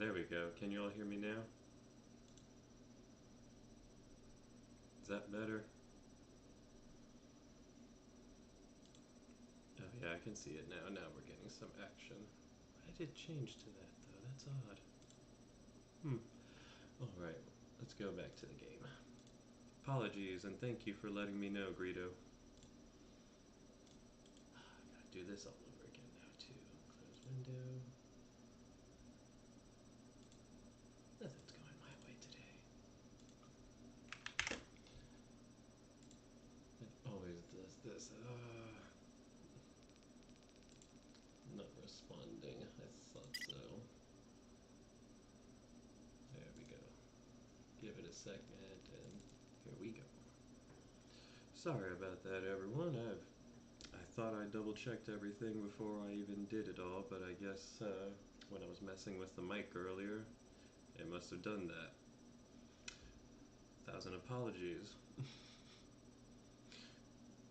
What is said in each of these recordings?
there we go. Can you all hear me now? Is that better? Oh yeah, I can see it now. Now we're getting some action. I did change to that though. That's odd. Alright, let's go back to the game. Apologies, and thank you for letting me know, Greedo. I gotta do this all over again now, too. Close window. Nothing's going my way today. It always does this. Not responding. I thought so. There we go. Give it a second, and here we go. Sorry about that, everyone. I thought I double-checked everything before I even did it all, but I guess when I was messing with the mic earlier, it must have done that. 1,000 apologies.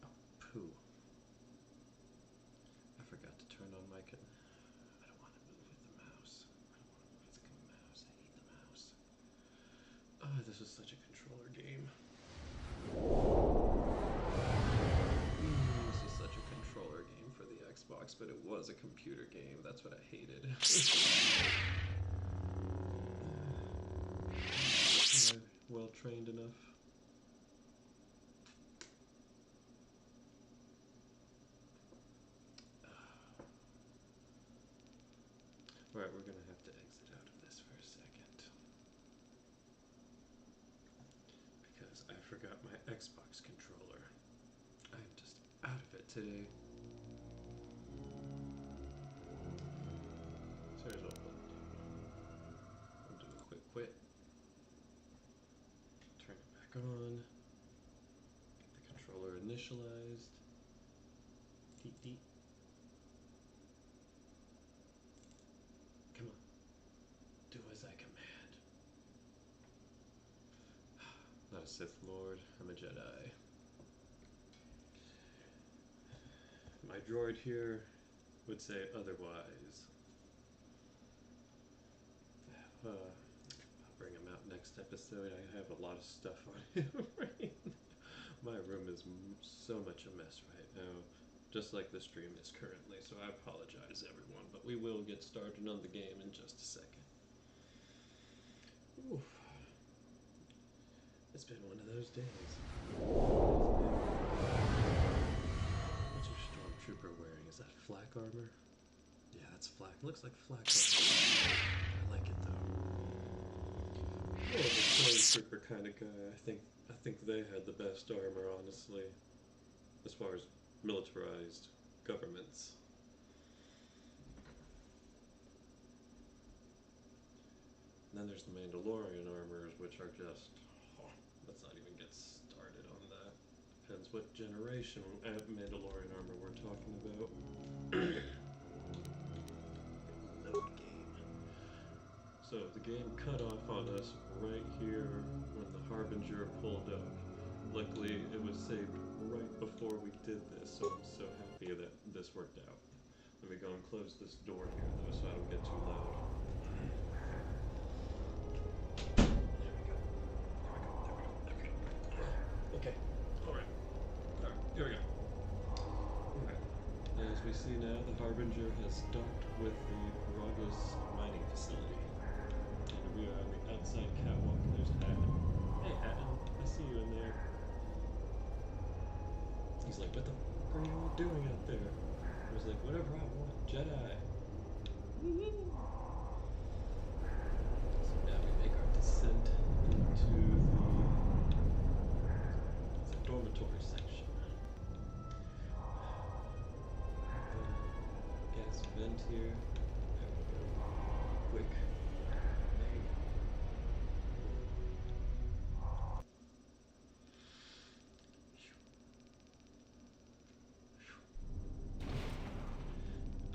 Oh, poo. I forgot to turn on my... I don't want to move with the mouse. I don't want to move with the mouse. I hate the mouse. Oh, this was such a controller game. This is such a controller game for the Xbox, but it was a computer game. That's what I hated. Am I well trained enough? Alright, we're gonna have to exit out of this for a second. Because I forgot my Xbox controller. I am just out of it today. So here's what we'll do. We'll do a quick quit. Turn it back on. Get the controller initialized. Deep deep. Come on. Do as I command. Not a Sith Lord, I'm a Jedi. My droid here would say otherwise. I'll bring him out next episode. I have a lot of stuff on him right now. My room is so much a mess right now. Just like the stream is currently, so I apologize everyone, but we will get started on the game in just a second. Oof. It's been one of those days. What's your stormtrooper wearing? Is that flak armor? Yeah, that's flak. Looks like flak armor. I like it though. Oh, the stormtrooper kind of guy. I think they had the best armor, honestly, as far as militarized governments. And then there's the Mandalorian armors, which are just... let's not even get started on that. Depends what generation Mandalorian armor we're talking about. Load game. So the game cut off on us right here when the Harbinger pulled up. Luckily, it was saved right before we did this, so I'm so happy that this worked out. Let me go and close this door here, though, so I don't get too loud. Okay, alright, here we go. Okay. As we see now, the Harbinger has docked with the Peragus mining facility. And we are on the outside catwalk. There's Hatton. Hey Hatton, I see you in there. He's like, what the fuck are you all doing out there? I was like, whatever I want, Jedi. So now we make our descent into the dormitory section. Gas vent here. There we go. Quick.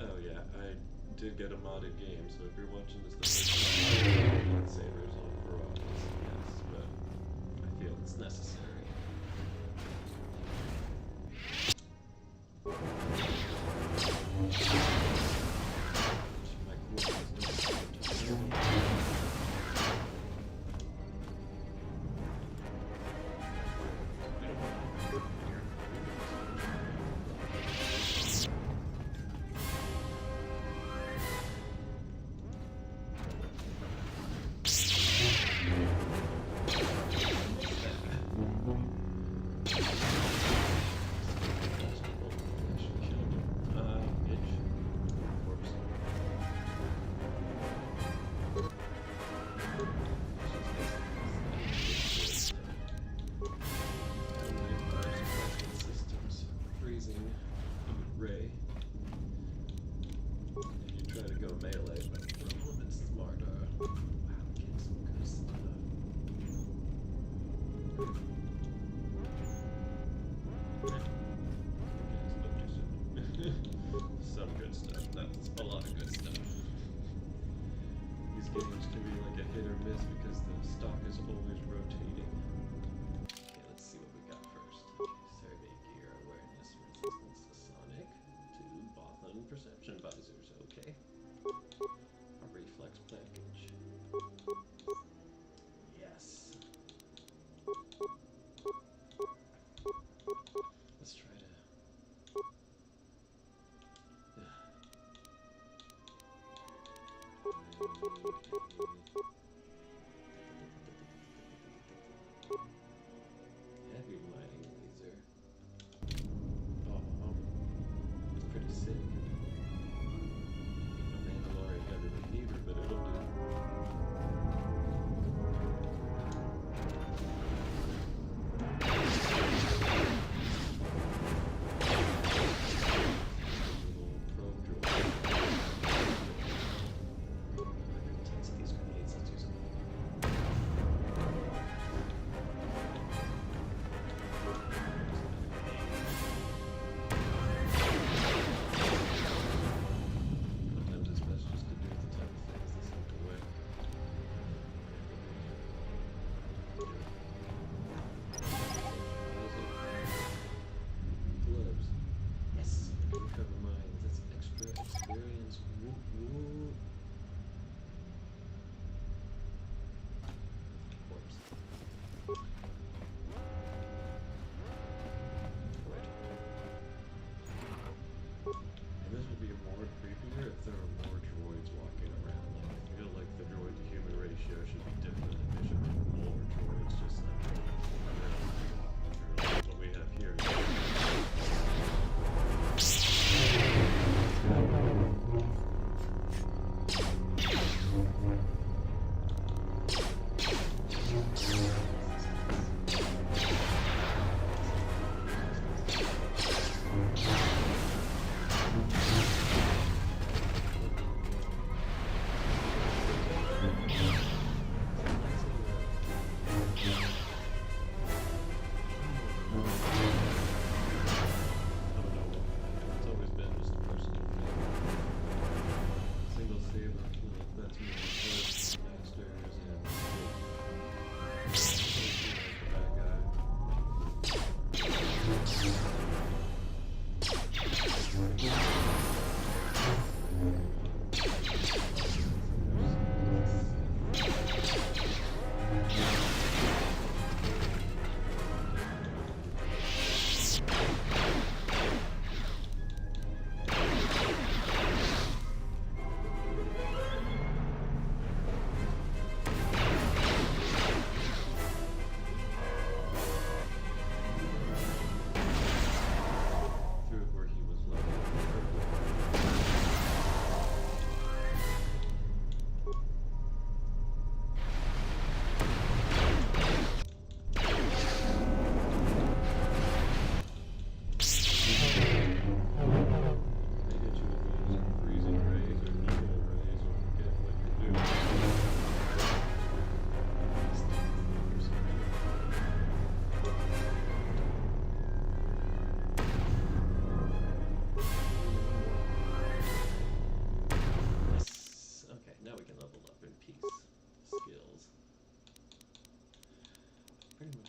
Oh yeah, I did get a modded game, so if you're watching this, lightsabers on Peragus, yes, but I feel it's necessary. My cool a lot of good stuff. These games can be like a hit or miss because the stock is always rotating. Okay, let's see what we got first. Okay, survey gear, awareness, resistance to sonic, 2 Bothan perception visors, okay. A reflex package. Yes. Let's try to... Heavy mining laser. Oh, it's pretty sick. A Mandalorian heavy receiver, but it'll do.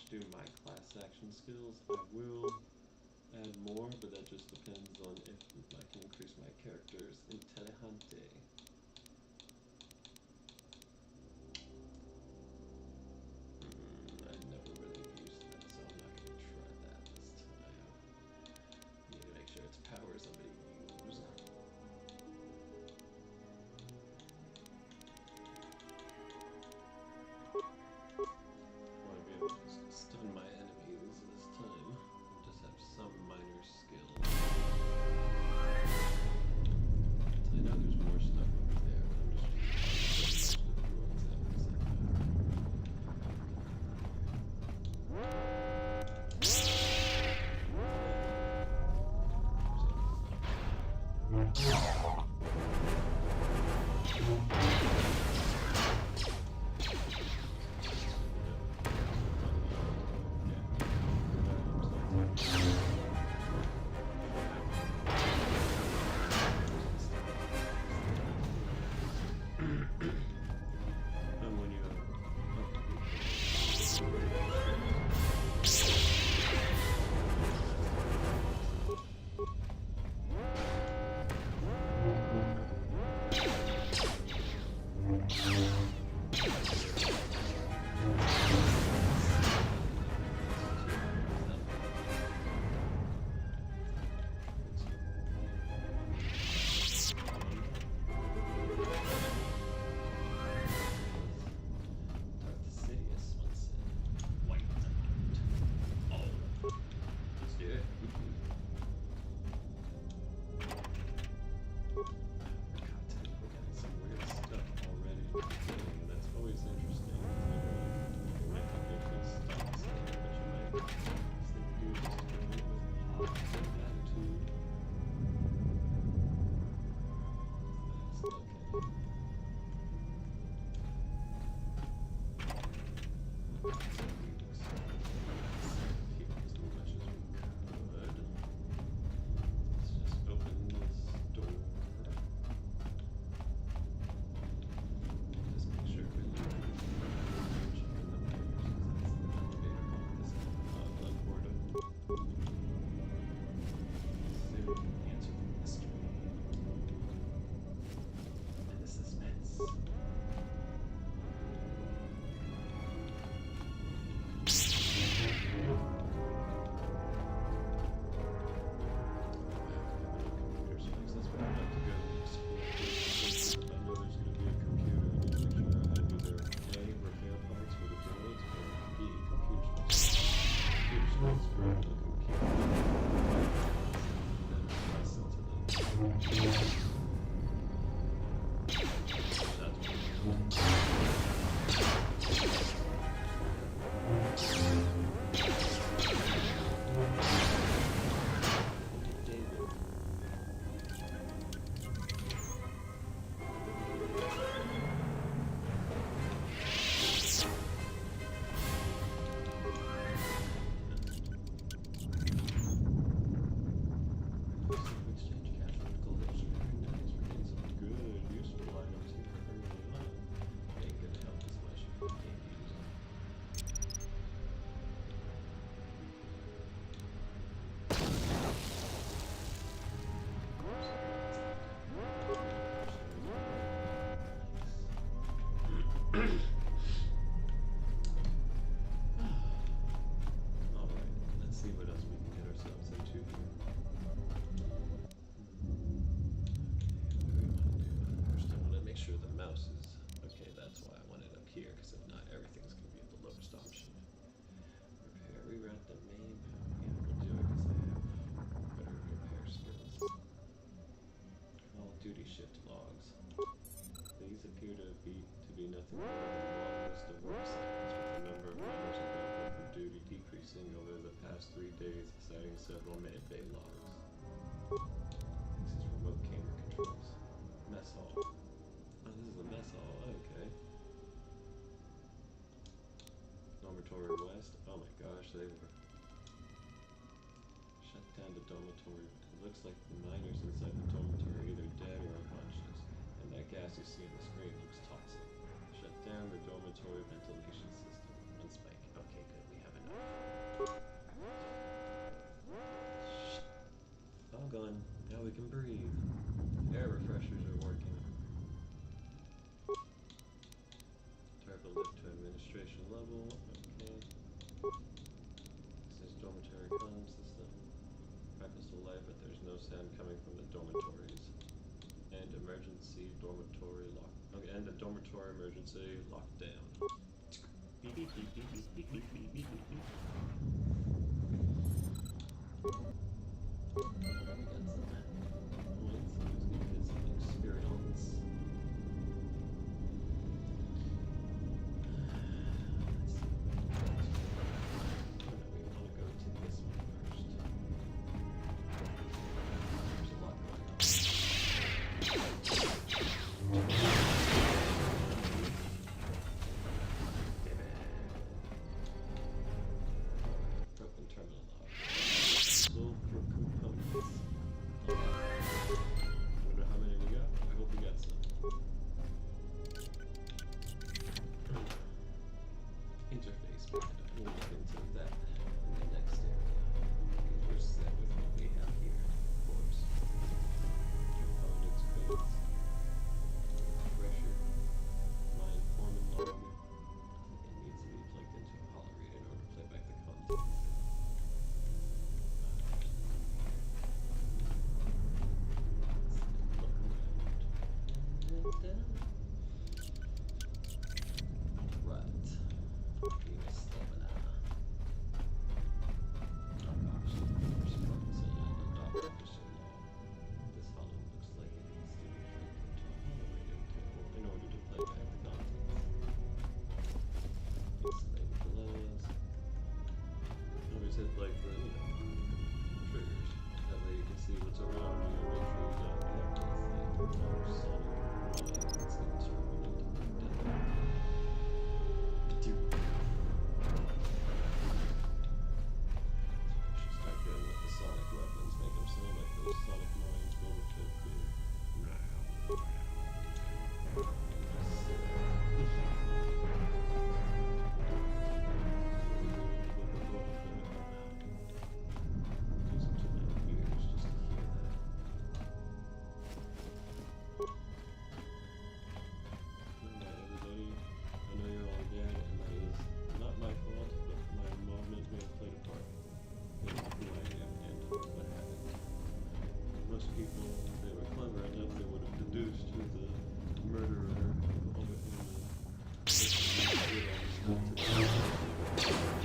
do my class action skills. I will add more, but that just depends on if I can increase my character's intelligente. I've never really used that, so I'm not going to try that this time. Need to make sure it's power somebody uses. Want to be able to stun my enemies this time. And just have some minor skill. I know there's more stuff Several medbay logs. This is remote camera controls. Mess hall. Oh, this is a mess hall. Okay. Dormitory West. Oh my gosh, they were shut down the dormitory. It looks like the miners inside the dormitory are either dead or unconscious, and that gas you see on the screen looks toxic. Shut down the dormitory ventilation system. One spike. Okay, good. We have enough. All gone. Now we can breathe. Air refreshers are working. Turbo lift to administration level. Okay. This is dormitory comm system. Crackles to life, but there's no sound coming from the dormitories. And emergency dormitory lock. Okay, and the dormitory emergency lockdown. Beep beep beep beep beep beep beep beep beep beep.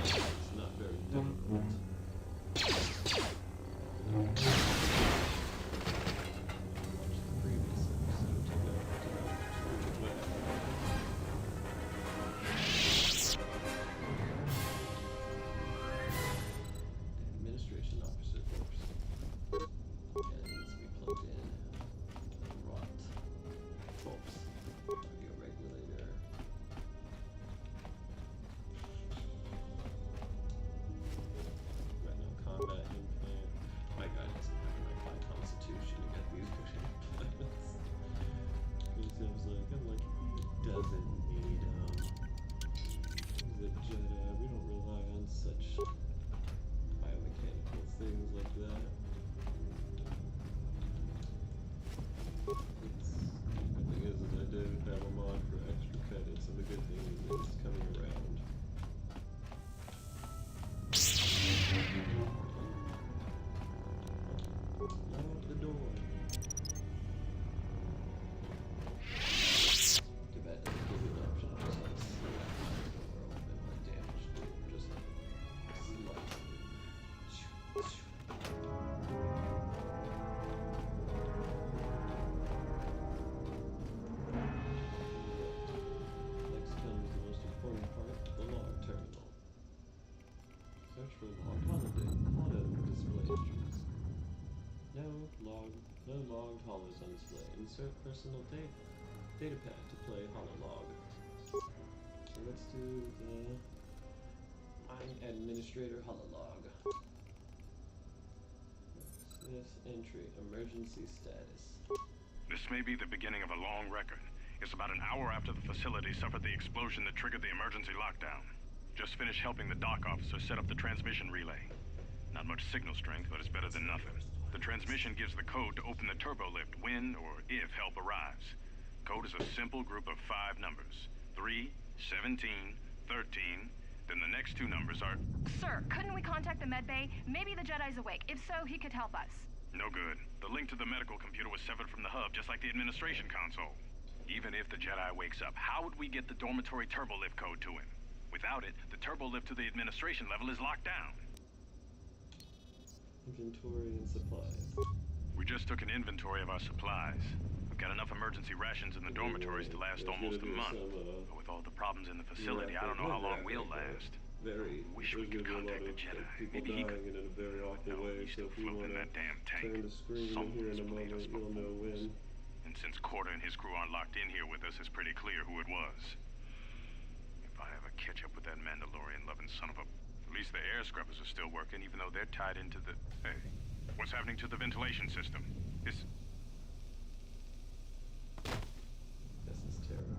It's not very difficult. Search for logged holo display entries. No logged holos on display. Insert personal data pad to play hololog. So let's do the Mine Administrator hololog. This entry, emergency status. This may be the beginning of a long record. It's about an hour after the facility suffered the explosion that triggered the emergency lockdown. Just finished helping the dock officer set up the transmission relay. Not much signal strength, but it's better than nothing. The transmission gives the code to open the turbo lift when or if help arrives. Code is a simple group of 5 numbers. 3, 17, 13, then the next 2 numbers are... Sir, couldn't we contact the med bay? Maybe the Jedi's awake. If so, he could help us. No good. The link to the medical computer was severed from the hub, just like the administration console. Even if the Jedi wakes up, how would we get the dormitory turbo lift code to him? Without it, the turbo lift to the administration level is locked down. Inventory and supplies. We just took an inventory of our supplies. We've got enough emergency rations in the dormitories to last almost a month. But with all the problems in the facility, I don't know how long we'll last. Wish we could contact the Jedi. Maybe he could. In a very awful way, he's so still if you want floating in that damn tank. turn the screen here in a moment, you'll know when. And since KOTOR and his crew aren't locked in here with us, it's pretty clear who it was. If I ever catch up with that Mandalorian-loving son of a... At least the air scrubbers are still working, even though they're tied into the... Hey, what's happening to the ventilation system? This is terrible.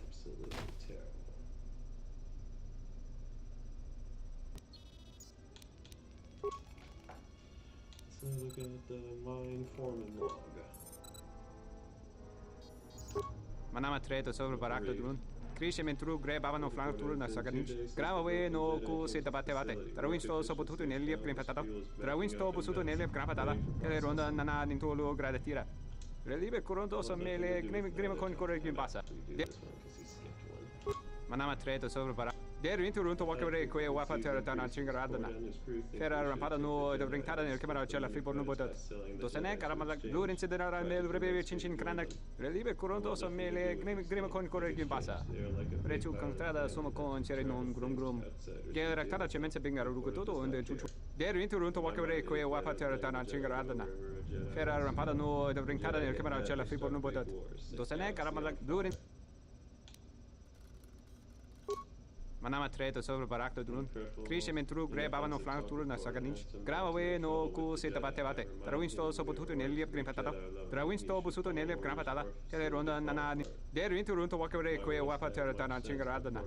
Absolutely terrible. So look at the mine foreman log. Manama treto sobre barakto drun. Krishe mentru gre bavano flank tour na saganich. Gravawe no ku se tabate bate. Trawinsto so potuto nell'ep green patata. Trawinsto posuto nell'ep gran patata. Ele ronda nana nintolo gradatira. Relibe coronto so mele grima con corre green passa. Manama treto sobre barakto. Der interrunto wakere koe wapa terra cingaradana. Fera rampada no de bringtada nel camera cella flipor no bodat. Dosene karamala blur incidera nel rebe cincin kranak. Relibe coronto so mele grima con corre gin passa. Retu contrada sono con cere non grum. Che rectada cemense bingaro rugototo onde chuchu. Der interrunto wakere koe wapa terra cingaradana. Fera rampada no de bringtada nel camera cella flipor no bodat. Dosene karamala blur Manama treto sobre barakto drun. Krishe mentru gre bavano flank tour na saganich. Gravawe no ku se tabate bate. Trawinsto so potuto nell'ep green patata. Trawinsto busuto nell'ep gran patata. Tele ronda nana. Der interrunto wakere koe wapa terra cingaradana.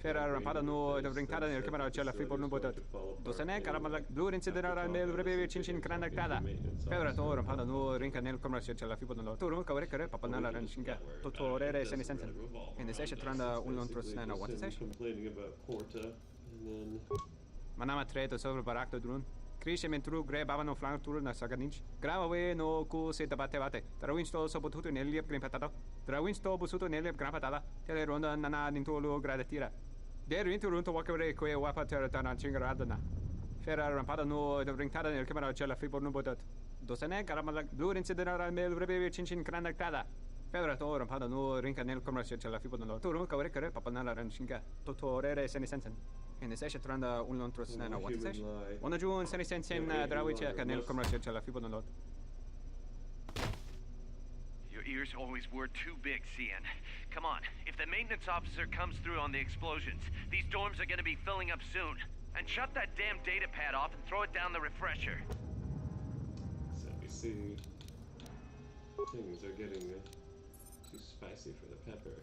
Fera rampada no de bringtada nel camera cella flipor no botat. Dosene karamala blur incidera nel rebe cincin kranaktada. Fera to rampada no rinka nel camera cella flipor no. Toro kavre kare papanala ranshinga. Totorere sene sensen. In the session tranda un lontros na what session. About Porta, and then Manama treto sobre barakto drun. Krishe mentru gre bavano flank tour na saganich. Gravawe no ku se tabate bate. Trawinsto so potuto nell'ep green patata. Trawinsto busuto nell'ep gran patata. Tele ronda nana nintolo gradatira. Der interrunto wakere koe wapa terra cingaradana. Fera rampada no de bringtada nel camera cella flipor no botat. Dosene karamala blur incidera nel rebe cincin kranaktada. Pedra to rampada no rinka nel commercio cella flipor no. Toro kavre kare papanala ranshinga. Totorere sene sensen. In the session tranda un lontros na what session. Ona jun sene sensen drawiche nel commercio cella flipor no. Your ears always were too big, CN. Come on, if the maintenance officer comes through on the explosions, these dorms are gonna be filling up soon. And shut that damn data pad off and throw it down the refresher. so we see things are getting too spicy for the pepper.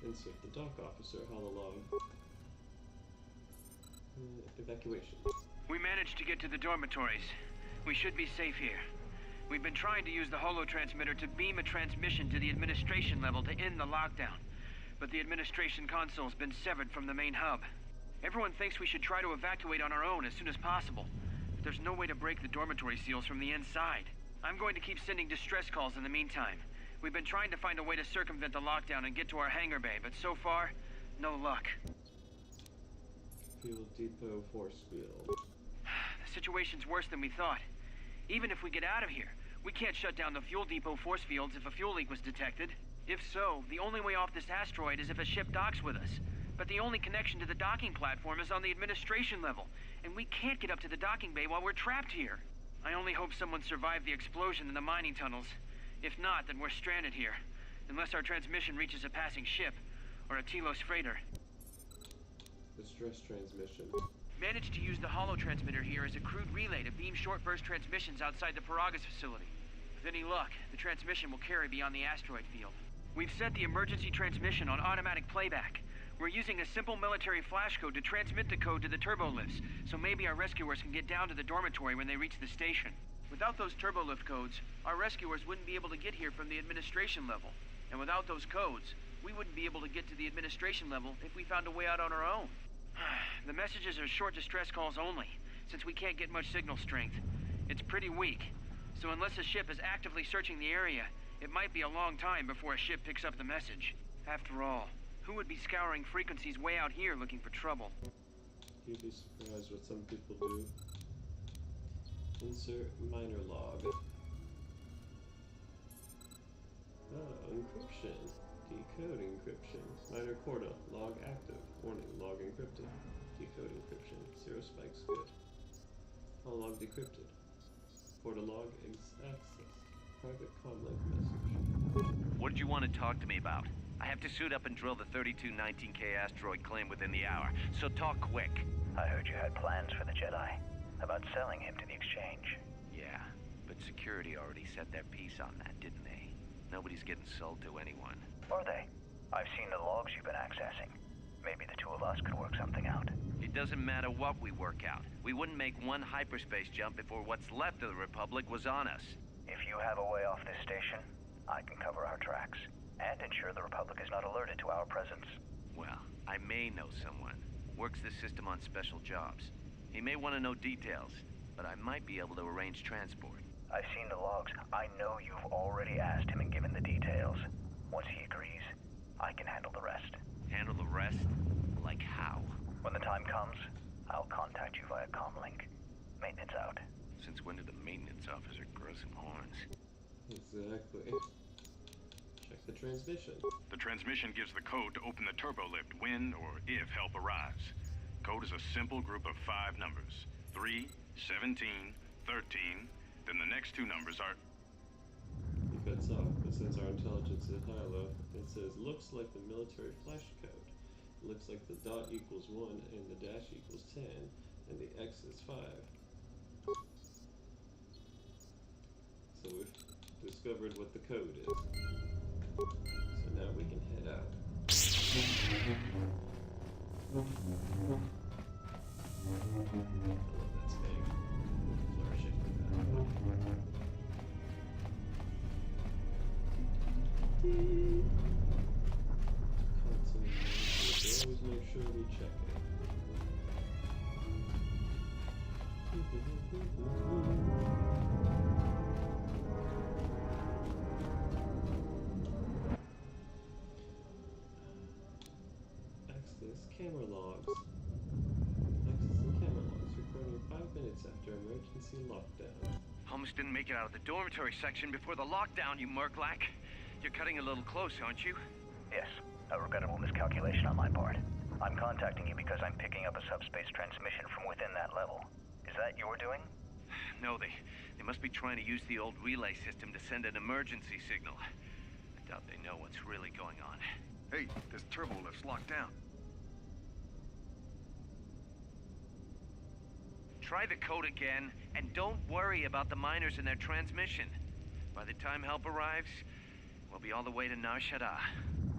Insert the dock officer hololog. Evacuation. We managed to get to the dormitories. We should be safe here. We've been trying to use the holo transmitter to beam a transmission to the administration level to end the lockdown. But the administration console's been severed from the main hub. Everyone thinks we should try to evacuate on our own as soon as possible. But there's no way to break the dormitory seals from the inside. I'm going to keep sending distress calls in the meantime. We've been trying to find a way to circumvent the lockdown and get to our hangar bay, but so far, no luck. Fuel depot force field. The situation's worse than we thought. Even if we get out of here, We can't shut down the fuel depot force fields if a fuel leak was detected. If so, the only way off this asteroid is if a ship docks with us. But the only connection to the docking platform is on the administration level, and we can't get up to the docking bay while we're trapped here. I only hope someone survived the explosion in the mining tunnels. If not, then we're stranded here. Unless our transmission reaches a passing ship, or a Telos freighter. Distress transmission. Managed to use the holo transmitter here as a crude relay to beam short burst transmissions outside the Peragus facility. With any luck, the transmission will carry beyond the asteroid field. We've set the emergency transmission on automatic playback. We're using a simple military flash code to transmit the code to the turbolifts, so maybe our rescuers can get down to the dormitory when they reach the station. Without those turbolift codes, our rescuers wouldn't be able to get here from the administration level. And without those codes, we wouldn't be able to get to the administration level if we found a way out on our own. The messages are short distress calls only, since we can't get much signal strength. It's pretty weak, so unless a ship is actively searching the area, it might be a long time before a ship picks up the message. After all, who would be scouring frequencies way out here looking for trouble? You'd be surprised what some people do. Insert minor log. Oh, encryption. Decode encryption. Minor Corda. Log active. Warning. Log encrypted. Decode encryption. Zero spikes good. All log decrypted. Corda log access. Private comlink message. What did you want to talk to me about? I have to suit up and drill the 3219K asteroid claim within the hour, so talk quick. I heard you had plans for the Jedi. About selling him to the exchange. Yeah, but security already set their piece on that, didn't they? Nobody's getting sold to anyone. Are they? I've seen the logs you've been accessing. Maybe the two of us could work something out. It doesn't matter what we work out. We wouldn't make one hyperspace jump before what's left of the Republic was on us. If you have a way off this station, I can cover our tracks. And ensure the Republic is not alerted to our presence. Well, I may know someone. Works the system on special jobs. He may want to know details, but I might be able to arrange transport. I've seen the logs. I know you've already asked him and given the details. Once he agrees, I can handle the rest. Handle the rest? Like how? When the time comes, I'll contact you via comlink. Maintenance out. Since when did the maintenance officer grow some horns? Exactly. Check the transmission. The transmission gives the code to open the turbolift when or if help arrives. Code is a simple group of 5 numbers. 3, 17, 13, then the next 2 numbers are... He bets off, but since our intelligence is high low, it says, looks like the military flash code. It looks like the dot equals 1 and the dash equals 10, and the X is 5. So we've discovered what the code is. So now we can head out. I love that snake. Flourishing like that. Always make sure we check it. Access camera logs. Accessing camera logs recording 5 minutes after emergency lockdown. Almost didn't make it out of the dormitory section before the lockdown, you murklack. You're cutting a little close, aren't you? Yes, a regrettable miscalculation on my part. I'm contacting you because I'm picking up a subspace transmission from within that level. Is that your doing? No, they must be trying to use the old relay system to send an emergency signal. I doubt they know what's really going on. Hey, this turbolift's locked down. Try the code again, and don't worry about the miners and their transmission. By the time help arrives, we'll be all the way to Nar Shaddaa.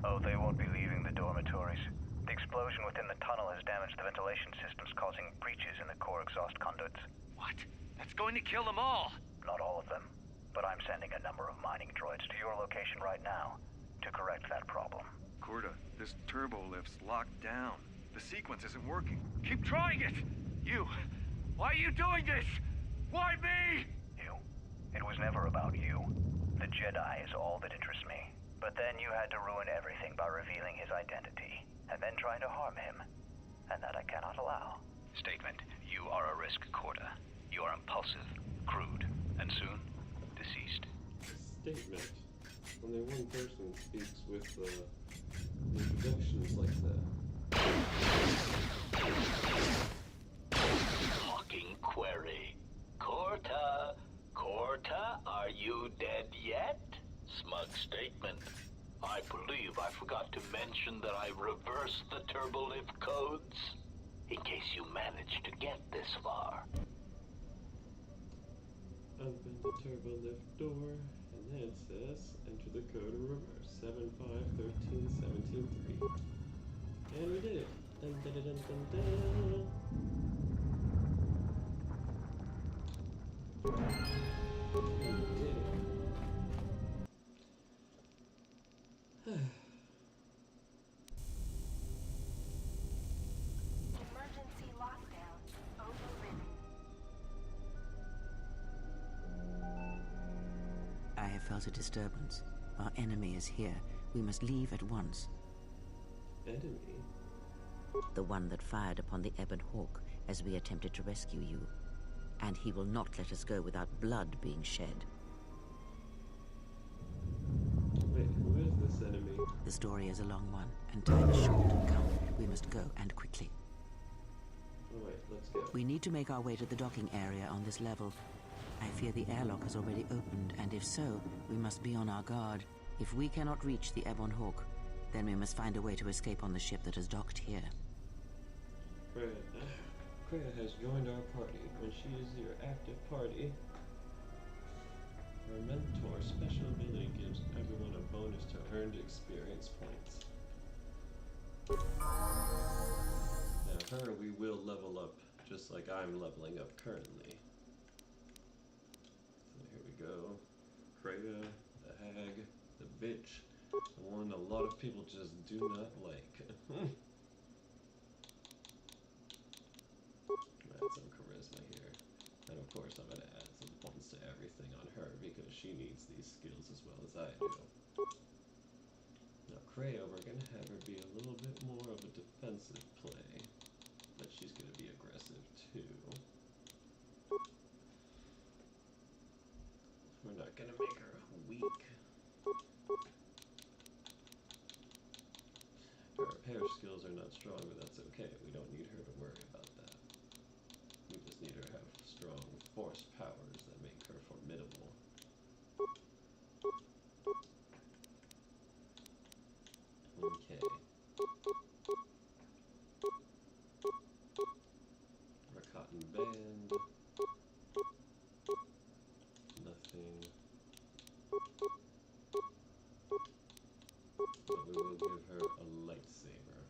Oh, they won't be leaving the dormitories. The explosion within the tunnel has damaged the ventilation systems, causing breaches in the core exhaust conduits. What? That's going to kill them all! Not all of them, but I'm sending a number of mining droids to your location right now to correct that problem. Corda, this turbolift's locked down. The sequence isn't working. Keep trying it! You! Why are you doing this? Why me? You? It was never about you. The Jedi is all that interests me. But then you had to ruin everything by revealing his identity, and then trying to harm him. And that I cannot allow. Statement. You are a risk, Corda. You are impulsive, crude, and soon, deceased. Statement. Only one person speaks with introductions like that. Mocking query. Korta, are you dead yet? Smug statement. I believe I forgot to mention that I reversed the turbolift codes, in case you managed to get this far. Open the turbolift door, and then it says, enter the code in reverse, 7513173. And we did it. Dun, dun, dun, dun, dun, dun. We did it. Emergency lockdown overridden. I have felt a disturbance. Our enemy is here. We must leave at once. Enemy? The one that fired upon the Ebon Hawk as we attempted to rescue you. And he will not let us go without blood being shed. Wait, who is this enemy? The story is a long one, and time is short. Come, we must go, and quickly. Alright, let's go. We need to make our way to the docking area on this level. I fear the airlock has already opened, and if so, we must be on our guard. If we cannot reach the Ebon Hawk, then we must find a way to escape on the ship that has docked here. Kreia has joined our party. When she is your active party, her mentor special ability gives everyone a bonus to earned experience points. Now her we will level up just like I'm leveling up currently. So here we go. Kreia, the hag, the bitch, the one a lot of people just do not like. Add some charisma here. And of course I'm going to add some points to everything on her because she needs these skills as well as I do. Now Kreia, we're going to have her be a little bit more of a defensive play, but she's going to be aggressive too. We're not going to make her weak. Her repair skills are not strong, but that's okay. We don't need her to worry about that. We just need her to have strong force powers that make her formidable. Okay. Our cotton band. Nothing. But we will give her a lightsaber.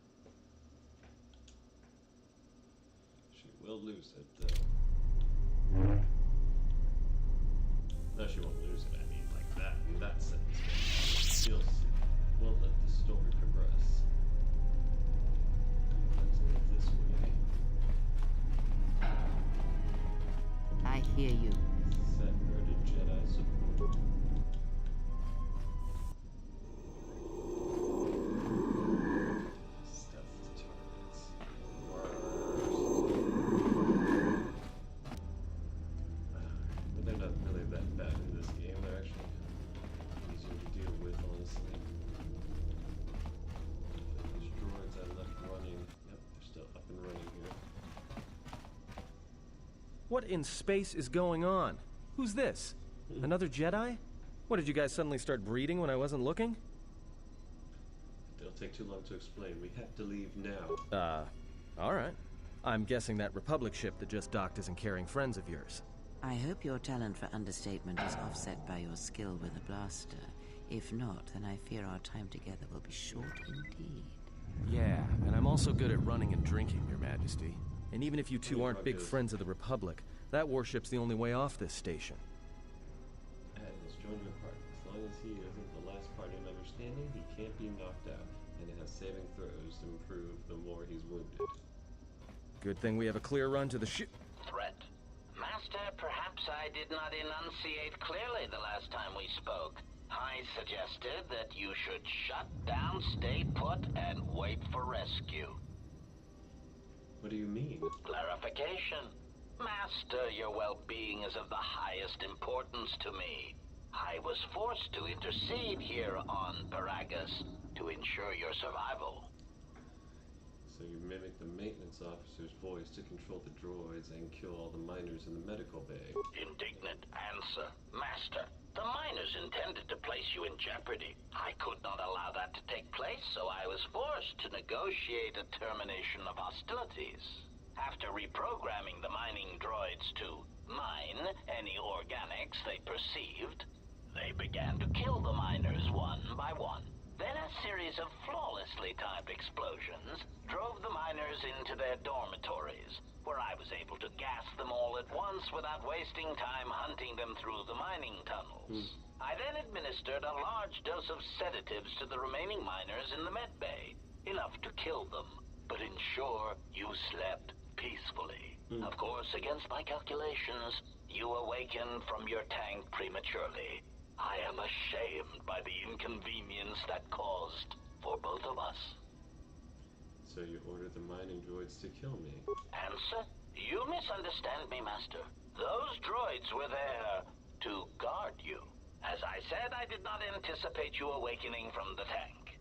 She will lose it though. No, she won't lose it, I mean like that, in that sense. You'll see. We'll let the story progress. Let's go this way. I hear you. Set her to Jedi support. Stealth targets. But they're not really that bad in this game. They're actually easier to deal with, honestly. These droids I left running. Yep, they're still up and running here. What in space is going on? Who's this? Another Jedi? What, did you guys suddenly start breeding when I wasn't looking? It'll take too long to explain. We have to leave now. Alright. I'm guessing that Republic ship that just docked isn't carrying friends of yours. I hope your talent for understatement is offset by your skill with a blaster. If not, then I fear our time together will be short indeed. Yeah, and I'm also good at running and drinking, Your Majesty. And even if you two aren't big friends of the Republic, that warship's the only way off this station. Ed has joined your party. As long as he isn't the last party in understanding, he can't be knocked out, and it has saving throws to improve the more he's wounded. Good thing we have a clear run to the ship. Threat. Master, perhaps I did not enunciate clearly the last time we spoke. I suggested that you should shut down, stay put, and wait for rescue. What do you mean? Clarification. Master, your well-being is of the highest importance to me. I was forced to intercede here on Peragus to ensure your survival. So you mimic the maintenance officer's voice to control the droids and kill all the miners in the medical bay. Indignant answer. Master, the miners intended to place you in jeopardy. I could not allow that to take place, so I was forced to negotiate a termination of hostilities. After reprogramming the mining droids to mine any organics they perceived, they began to kill the miners one by one. Then a series of flawlessly timed explosions drove the miners into their dormitories, where I was able to gas them all at once without wasting time hunting them through the mining tunnels. I then administered a large dose of sedatives to the remaining miners in the med bay, enough to kill them, but ensure you slept peacefully. Of course, against my calculations, you awakened from your tank prematurely. I am ashamed by the inconvenience that caused for both of us. So you ordered the mining droids to kill me? Answer? You misunderstand me, Master. Those droids were there to guard you. As I said, I did not anticipate you awakening from the tank.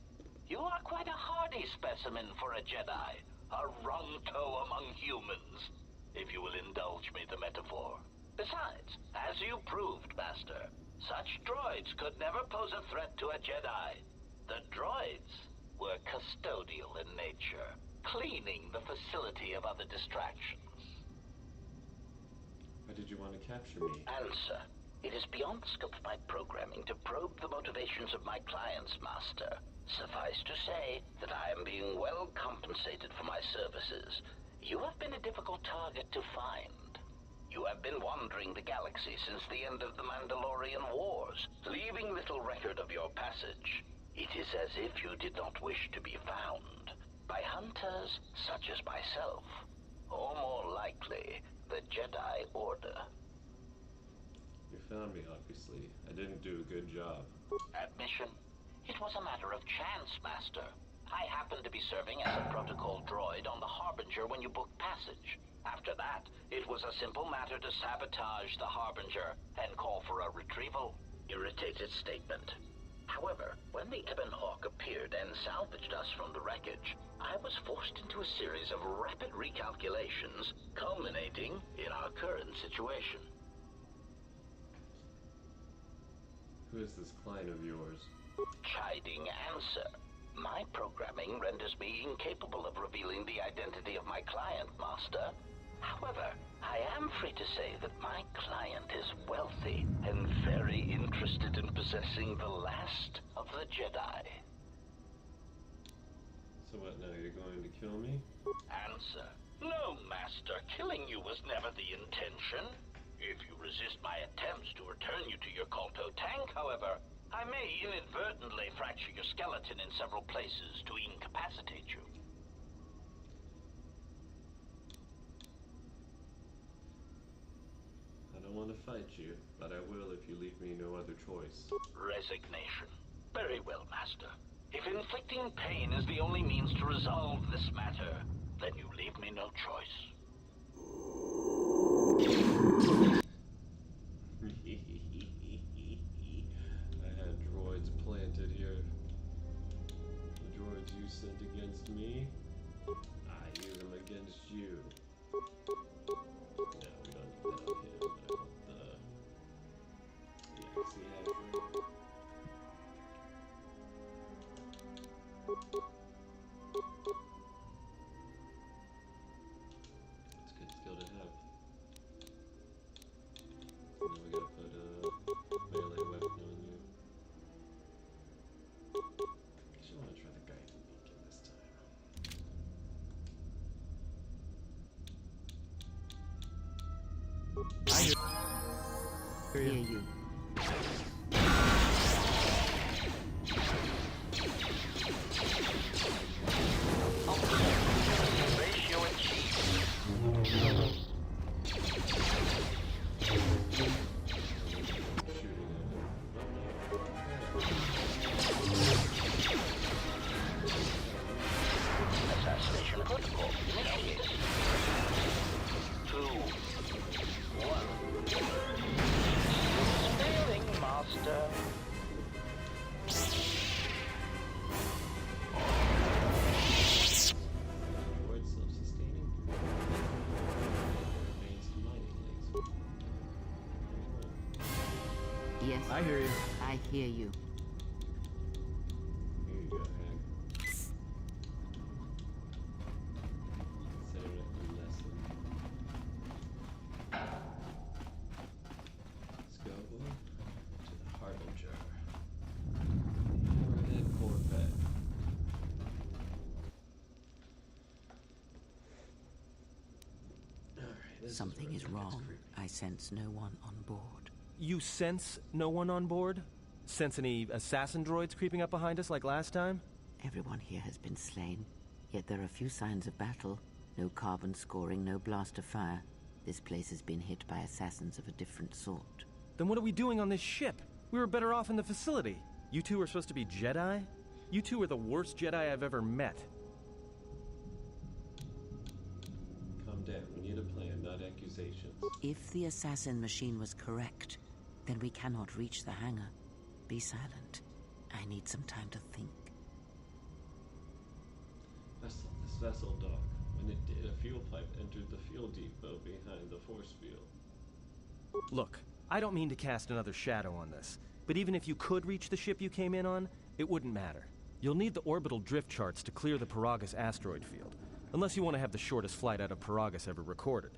You are quite a hardy specimen for a Jedi, a wrong-toe among humans, if you will indulge me the metaphor. Besides, as you proved, Master, such droids could never pose a threat to a Jedi. The droids were custodial in nature, cleaning the facility of other distractions. Why did you want to capture me? Answer. It is beyond the scope of my programming to probe the motivations of my clients, Master. Suffice to say that I am being well compensated for my services. You have been a difficult target to find. You have been wandering the galaxy since the end of the Mandalorian Wars, leaving little record of your passage. It is as if you did not wish to be found by hunters such as myself, or more likely, the Jedi Order. You found me, obviously. I didn't do a good job. Admission? It was a matter of chance, Master. I happened to be serving as a protocol droid on the Harbinger when you booked passage. After that, it was a simple matter to sabotage the Harbinger and call for a retrieval. Irritated statement. However, when the Ebon Hawk appeared and salvaged us from the wreckage, I was forced into a series of rapid recalculations, culminating in our current situation. Who is this client of yours? Chiding answer. My programming renders me incapable of revealing the identity of my client, Master. However, I am free to say that my client is wealthy and very interested in possessing the last of the Jedi. So what now, you're going to kill me? Answer. No, Master. Killing you was never the intention. If you resist my attempts to return you to your KOTOR tank, however, I may inadvertently fracture your skeleton in several places to incapacitate you. I don't want to fight you, but I will if you leave me no other choice. Resignation. Very well, Master. If inflicting pain is the only means to resolve this matter, then you leave me no choice. I had droids planted here. The droids you sent against me, I use them against you. No, we don't need that on him. I want the Yaxie Hatchery. It's a good skill to have. Now we gotta put a melee weapon on you. Actually, I wanna try the guiding beacon this time. Hear you. Ratio achieved. Assassination protocol initiated. 2, 1. Failing, Master. I hear you. I hear you. Here you go, Hank. Consider it a lesson. Let's go to the Harbinger. Hammerhead Corvette. Alright, Something is wrong. I sense no one on board. You sense no one on board? Sense any assassin droids creeping up behind us like last time? Everyone here has been slain, yet there are few signs of battle. No carbon scoring, no blast of fire. This place has been hit by assassins of a different sort. Then what are we doing on this ship? We were better off in the facility. You two are supposed to be Jedi? You two are the worst Jedi I've ever met. Calm down. We need a plan, not accusations. If the assassin machine was correct, then we cannot reach the hangar. Be silent. I need some time to think. This vessel dock. When it did, a fuel pipe entered the fuel depot behind the force field. Look, I don't mean to cast another shadow on this, but even if you could reach the ship you came in on, it wouldn't matter. You'll need the orbital drift charts to clear the Peragus asteroid field, unless you want to have the shortest flight out of Peragus ever recorded.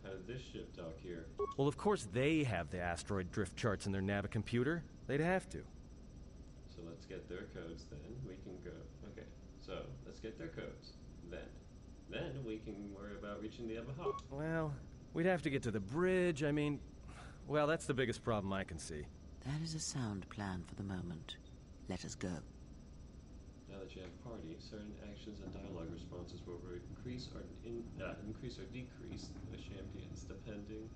How did this ship dock here? Well, of course they have the asteroid drift charts in their navicomputer. They'd have to. So let's get their codes, then we can go. Okay, so let's get their codes. Then we can worry about reaching the other hop. Well, we'd have to get to the bridge. I mean, well, that's the biggest problem I can see. That is a sound plan for the moment. Let us go. Now that you have party, certain actions and dialogue responses will increase or decrease the champions depending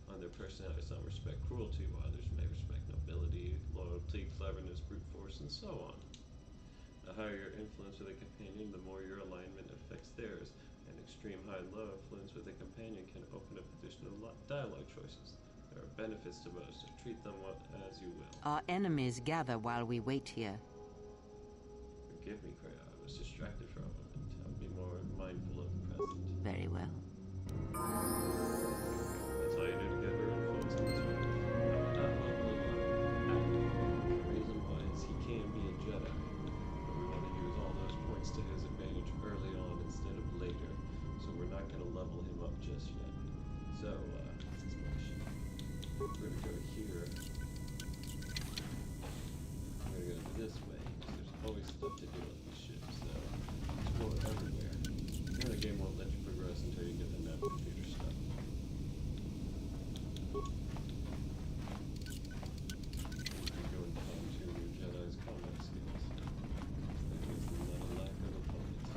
on their personality. Some respect cruelty, while others may respect nobility, loyalty, cleverness, brute force, and so on. The higher your influence with a companion, the more your alignment affects theirs. An extreme high-low influence with a companion can open up additional dialogue choices. There are benefits to both, so treat them as you will. Our enemies gather while we wait here. Forgive me, Kreia. I was distracted for a moment. I'll be more mindful of the present. Very well. That's all you do to get her influence on this one. Not level him up. The reason why is he can be a Jedi. But we want to use all those points to his advantage early on instead of later. So we're not going to level him up just yet. So, this is my ship. We're going to go here. We're going to go this way. There's always stuff to do on these ships, so explore everywhere. The game won't let you progress until you get the map computer stuff. You go and fine-tune your Jedi's combat skills. That gives them not a lack of opponents.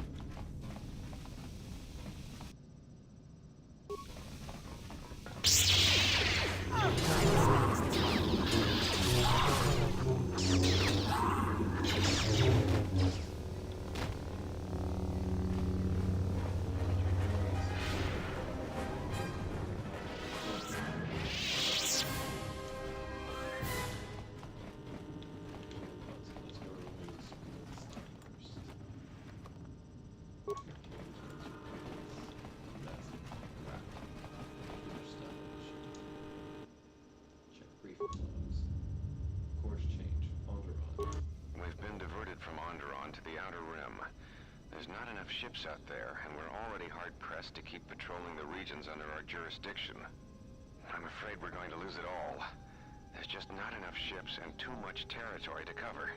Let's go over this stuff first. That's the computer stuff on the ship. Check brief logs. Course change. Onderon. We've been diverted from Onderon to the Outer Rim. There's not enough ships out there, and we're already hard-pressed to keep patrolling the regions under our jurisdiction. I'm afraid we're going to lose it all. There's just not enough ships and too much territory to cover.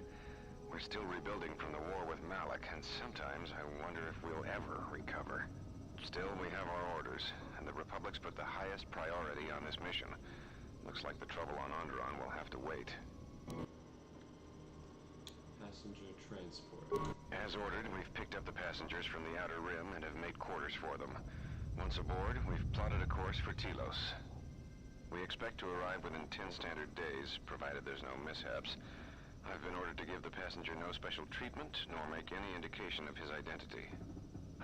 We're still rebuilding from the war with Malak, and sometimes I wonder if we'll ever recover. Still, we have our orders, and the Republic's put the highest priority on this mission. Looks like the trouble on Onderon will have to wait. Passenger transport. As ordered, we've picked up the passengers from the Outer Rim and have made quarters for them. Once aboard, we've plotted a course for Telos. We expect to arrive within 10 standard days, provided there's no mishaps. I've been ordered to give the passenger no special treatment, nor make any indication of his identity.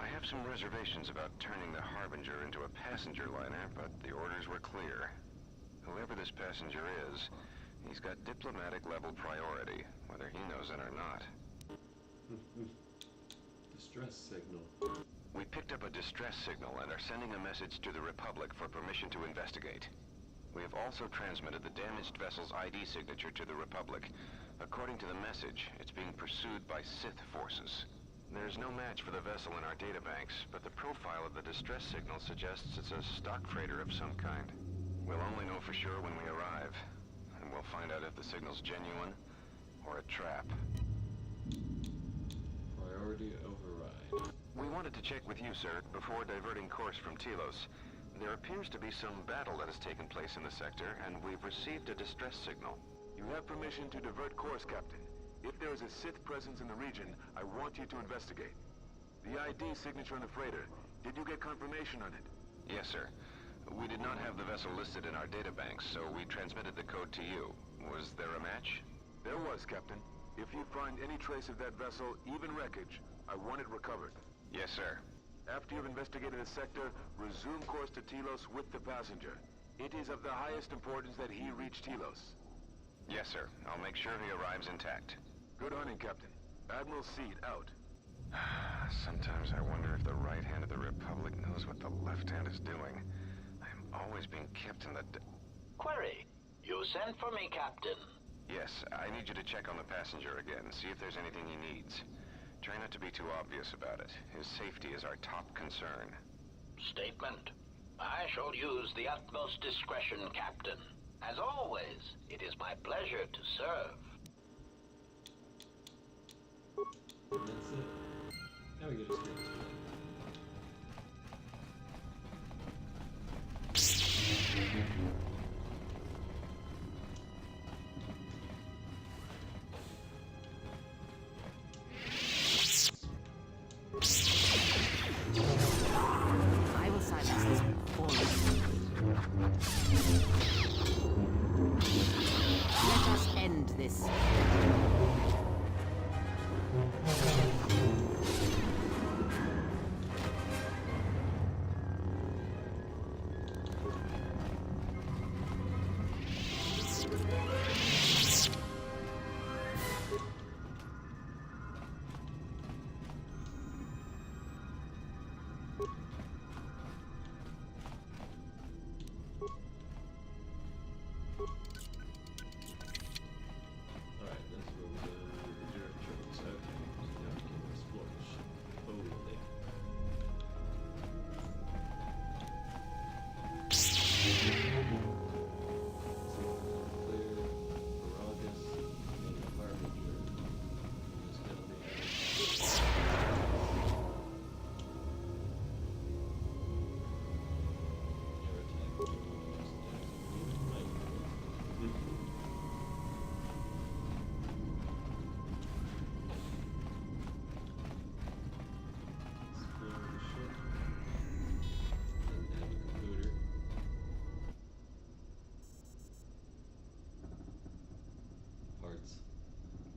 I have some reservations about turning the Harbinger into a passenger liner, but the orders were clear. Whoever this passenger is, he's got diplomatic level priority, whether he knows it or not. Distress signal. We picked up a distress signal and are sending a message to the Republic for permission to investigate. We have also transmitted the damaged vessel's ID signature to the Republic. According to the message, it's being pursued by Sith forces. There's no match for the vessel in our databanks, but the profile of the distress signal suggests it's a stock freighter of some kind. We'll only know for sure when we arrive, and we'll find out if the signal's genuine or a trap. Priority override. We wanted to check with you, sir, before diverting course from Telos. There appears to be some battle that has taken place in the sector, and we've received a distress signal. You have permission to divert course, Captain. If there is a Sith presence in the region, I want you to investigate. The ID signature on the freighter, did you get confirmation on it? Yes, sir. We did not have the vessel listed in our databanks, so we transmitted the code to you. Was there a match? There was, Captain. If you find any trace of that vessel, even wreckage, I want it recovered. Yes, sir. After you've investigated the sector, resume course to Telos with the passenger. It is of the highest importance that he reach Telos. Yes, sir. I'll make sure he arrives intact. Good hunting, Captain. Admiral Seed, out. Sometimes I wonder if the right hand of the Republic knows what the left hand is doing. I'm always being kept in the... Query. You sent for me, Captain. Yes, I need you to check on the passenger again, see if there's anything he needs. Try not to be too obvious about it. His safety is our top concern. Statement. I shall use the utmost discretion, Captain. As always, it is my pleasure to serve. And that's it. Now we get experience with I will silence this force. Let us end this.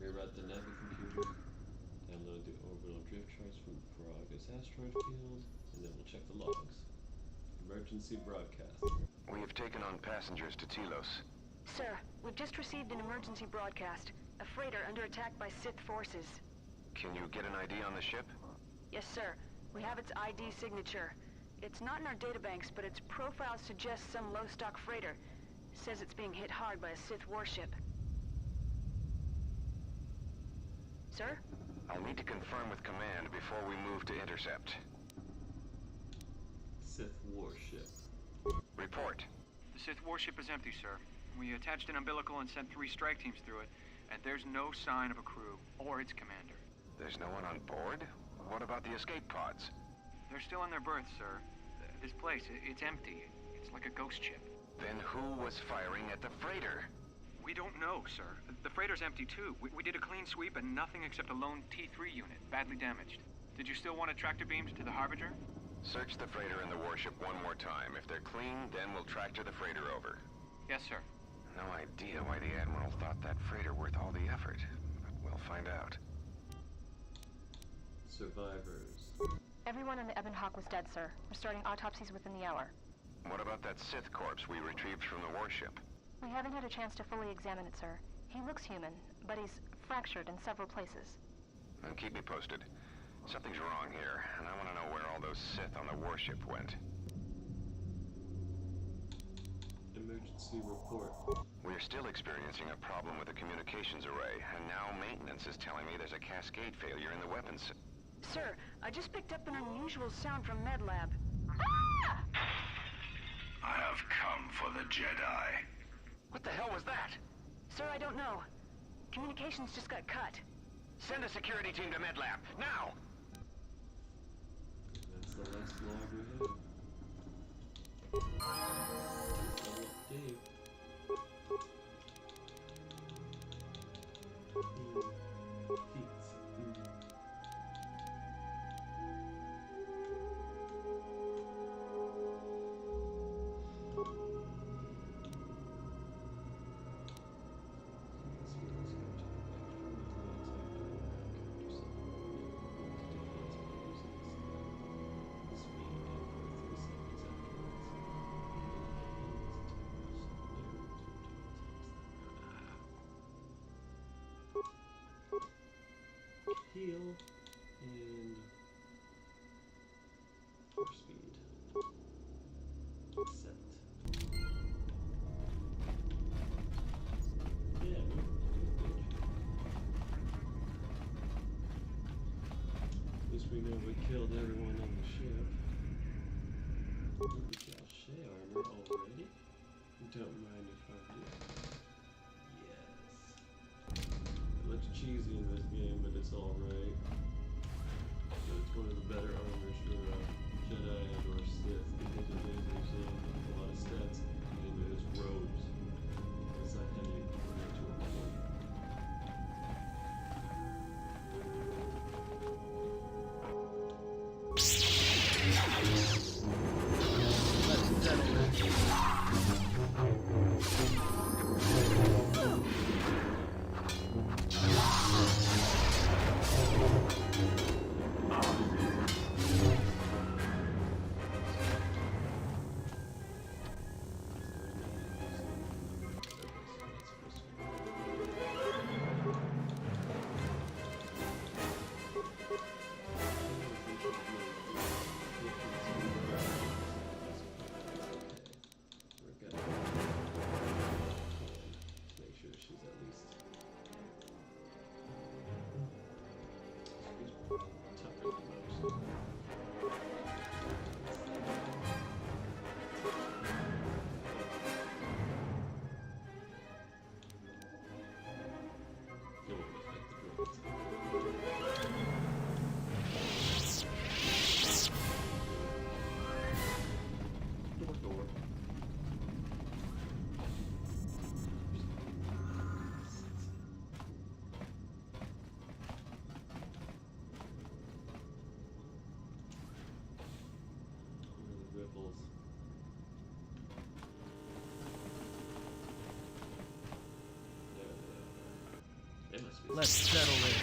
Reroute the navigation computer, download the orbital drift charts from the Peragus asteroid field, and then we'll check the logs. Emergency broadcast. We have taken on passengers to Telos. Sir, we've just received an emergency broadcast. A freighter under attack by Sith forces. Can you get an ID on the ship? Yes, sir. We have its ID signature. It's not in our databanks, but its profile suggests some low-stock freighter. Says it's being hit hard by a Sith warship. Sir? I'll need to confirm with command before we move to intercept. Sith warship. Report. The Sith warship is empty, sir. We attached an umbilical and sent 3 strike teams through it, and there's no sign of a crew or its commander. There's no one on board? What about the escape pods? They're still in their berths, sir. This place, it's empty. It's like a ghost ship. Then who was firing at the freighter? We don't know, sir. The freighter's empty, too. We did a clean sweep and nothing except a lone T3 unit, badly damaged. Did you still want tractor beams to the Harbinger? Search the freighter and the warship one more time. If they're clean, then we'll tractor the freighter over. Yes, sir. No idea why the Admiral thought that freighter worth all the effort, but we'll find out. Survivors. Everyone on the Ebon Hawk was dead, sir. We're starting autopsies within the hour. What about that Sith corpse we retrieved from the warship? We haven't had a chance to fully examine it, sir. He looks human, but he's fractured in several places. Then keep me posted. Something's wrong here, and I want to know where all those Sith on the warship went. Emergency report. We're still experiencing a problem with the communications array, and now maintenance is telling me there's a cascade failure in the weapons. Sir, I just picked up an unusual sound from MedLab. I have come for the Jedi. What the hell was that? Sir, I don't know. Communications just got cut. Send a security team to MedLab, now! That's the last log we have. Dave. Feats. Heal and force speed. Set. Yeah, at least we know we killed everyone on the ship. We got shell armor already. Don't mind if I do. Yes. It looks cheesy in this game, but it's alright. It's one of the better armors for Jedi and or Sith because it is a lot of stats and there's robes. It's not heavy compared to a weapon. Let's settle this.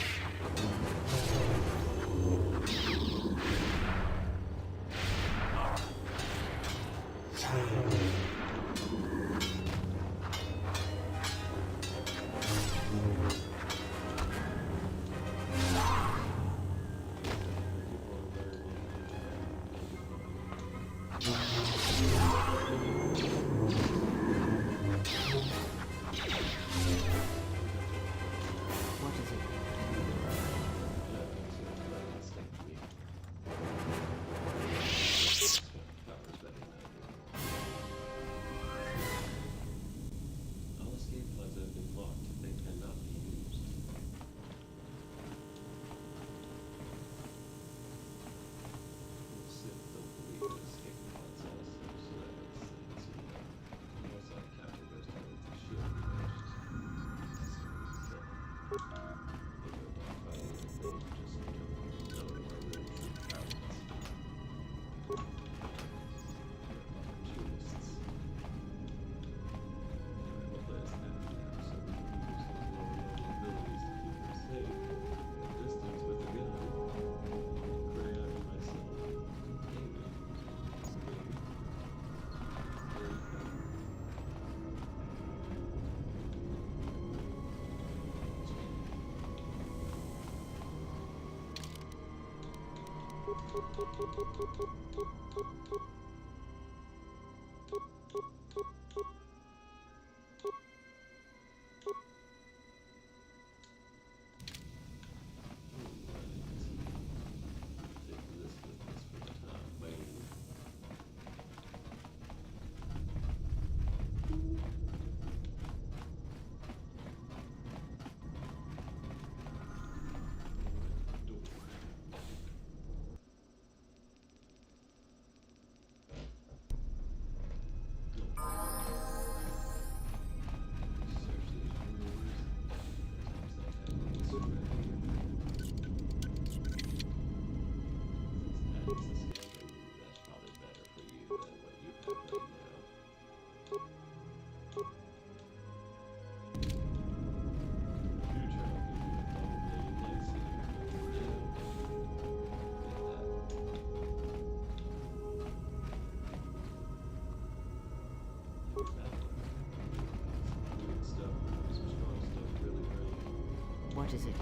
What is it?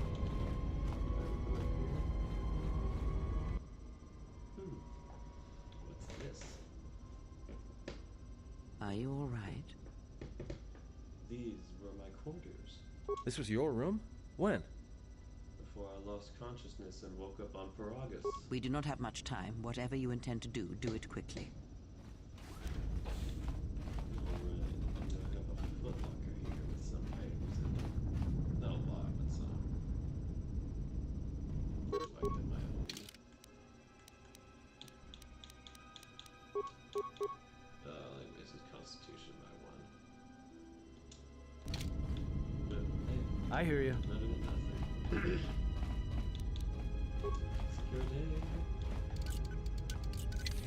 What's this? Are you all right? These were my quarters. This was your room? When? Before I lost consciousness and woke up on Peragus. We do not have much time. Whatever you intend to do, do it quickly. Alright, I have a footlocker here with some items in it. Not a lot, but some. So I get my own. Anyways, it's Constitution by 1. But, hey, I hear you. better than nothing. Security.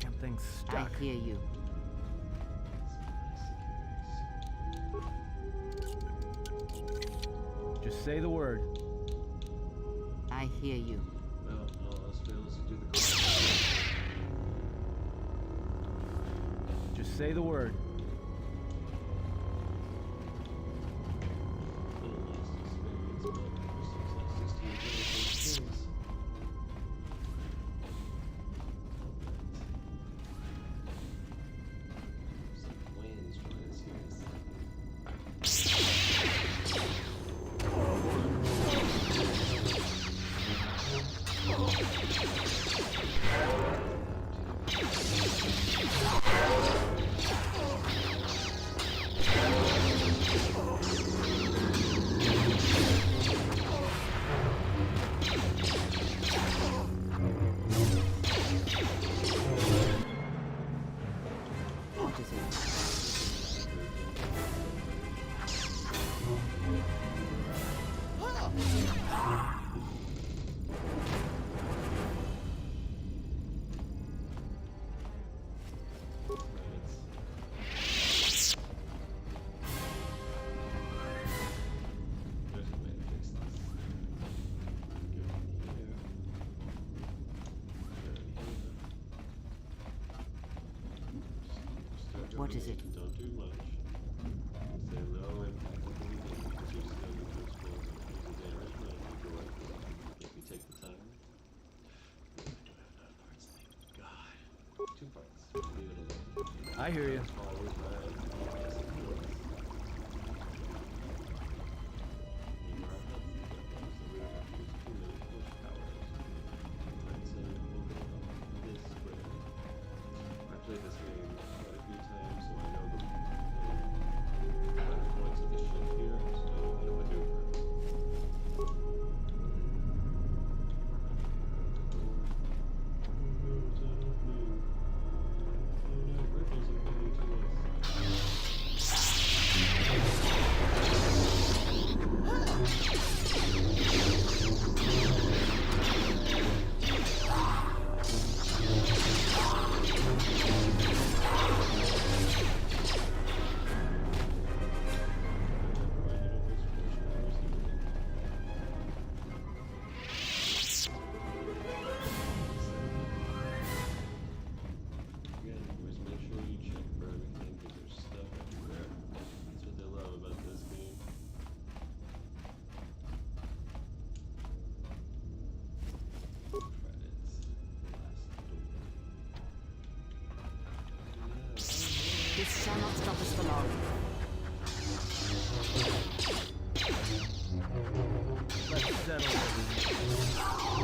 Damn thing's I stuck. hear you. Just say the word. I hear you. Well, all else fails to do the Just say the word. What is it? Don't do much. Say low impact with the weekend because you're still going to expose and use the damage when you go up. If you take the time. I don't have enough parts. Thank God. 2 parts. Leave it alone. I hear you. That's always right. Yes, of course. We are not so we don't have to use too many push powers. Let's we'll go up this way. I played this game quite a few times, so I know the points of the ship here, so I know how to maneuver. Ripples are coming to Again, always make sure you check for everything because there's stuff everywhere. That's what they love about this game. Credits. Last This shall not stop us for long. Let's settle this.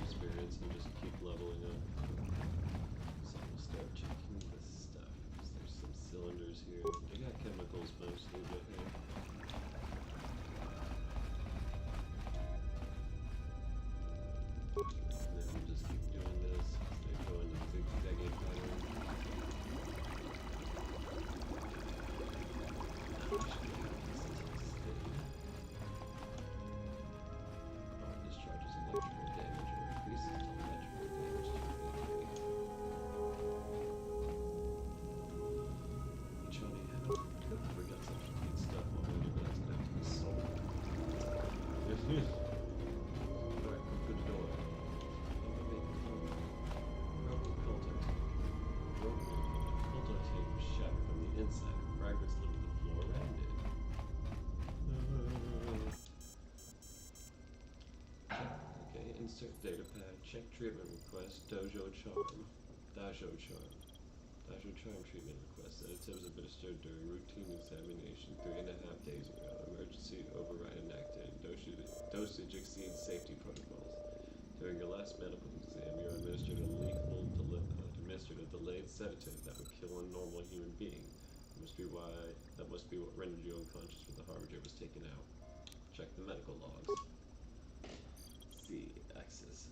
experience and just keep leveling. Check treatment request. Dojo Charm treatment request. Additives administered during routine examination 3.5 days ago. Emergency override enacted. Dosage exceeds safety protocols. During your last medical exam, you were administered a delayed sedative that would kill a normal human being. That must be what rendered you unconscious when the Harbinger was taken out. Check the medical logs. See access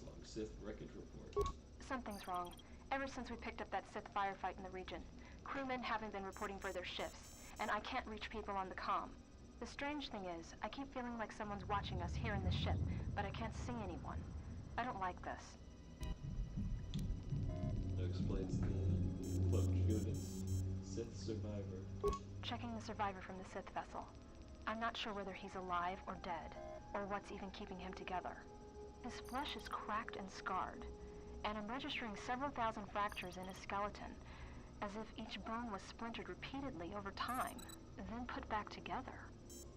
log. Sith wreckage report. Something's wrong. Ever since we picked up that Sith firefight in the region, crewmen haven't been reporting for their shifts, and I can't reach people on the comm. The strange thing is, I keep feeling like someone's watching us here in the ship, but I can't see anyone. I don't like this. That explains the cloaked units. Sith survivor. Checking the survivor from the Sith vessel. I'm not sure whether he's alive or dead, or what's even keeping him together. His flesh is cracked and scarred, and I'm registering several thousand fractures in his skeleton, as if each bone was splintered repeatedly over time, then put back together.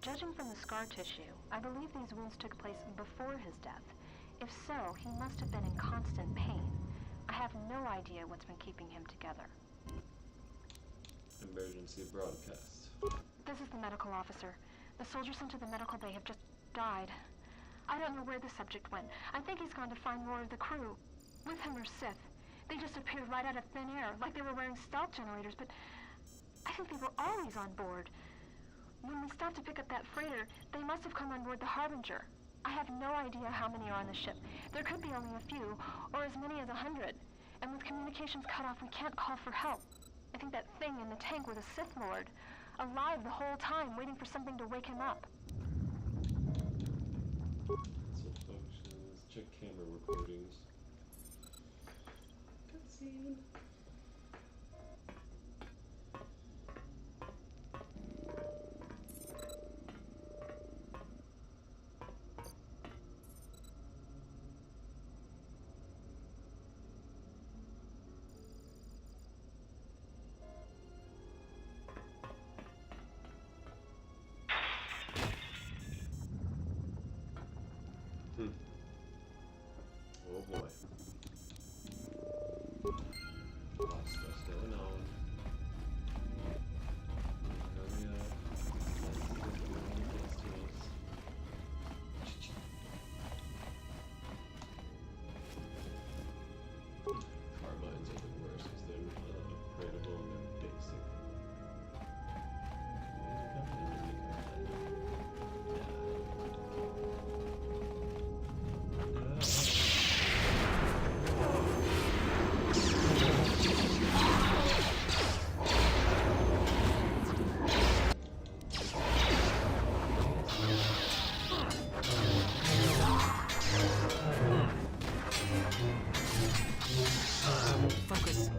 Judging from the scar tissue, I believe these wounds took place before his death. If so, he must have been in constant pain. I have no idea what's been keeping him together. Emergency broadcast. This is the medical officer. The soldiers sent to the medical bay have just died. I don't know where the subject went. I think he's gone to find more of the crew. With him are Sith. They just appeared right out of thin air, like they were wearing stealth generators, but I think they were always on board. When we stopped to pick up that freighter, they must have come on board the Harbinger. I have no idea how many are on the ship. There could be only a few, or as many as 100. And with communications cut off, we can't call for help. I think that thing in the tank was a Sith Lord, alive the whole time, waiting for something to wake him up. Console functions. Check camera recordings. Cutscene. Oh boy. Lots of stuff going on. Hurry up. Carbines are the worst because they're upgradable and they're basic. Focus.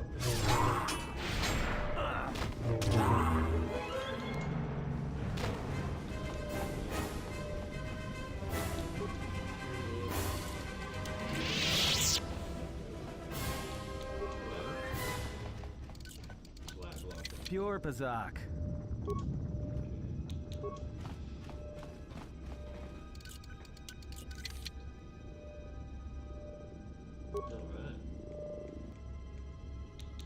Pure Bazak. Alright.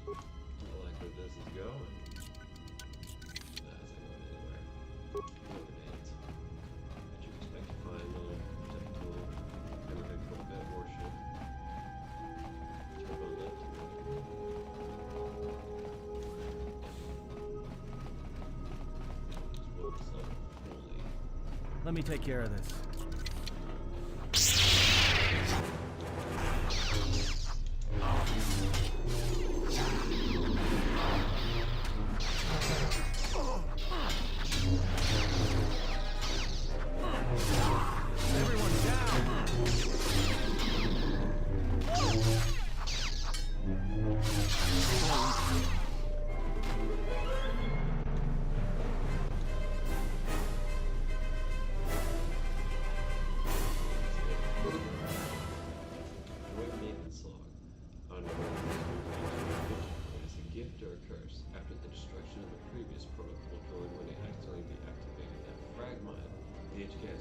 I like where this is going. That's not going anywhere. Look at it. What you expect to find on a typical Hammerhead Corvette warship? Turbo lift. Let me take care of this.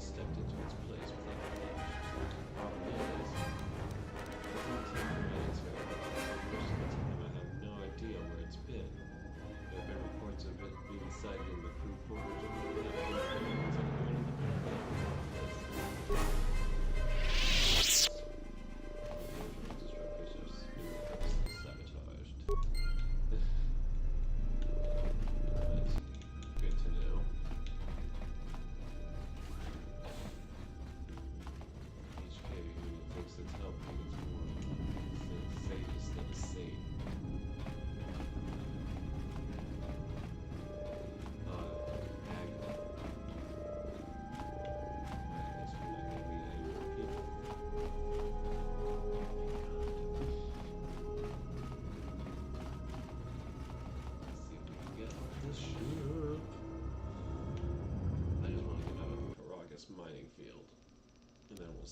Stepped into its place without flash. Problem is,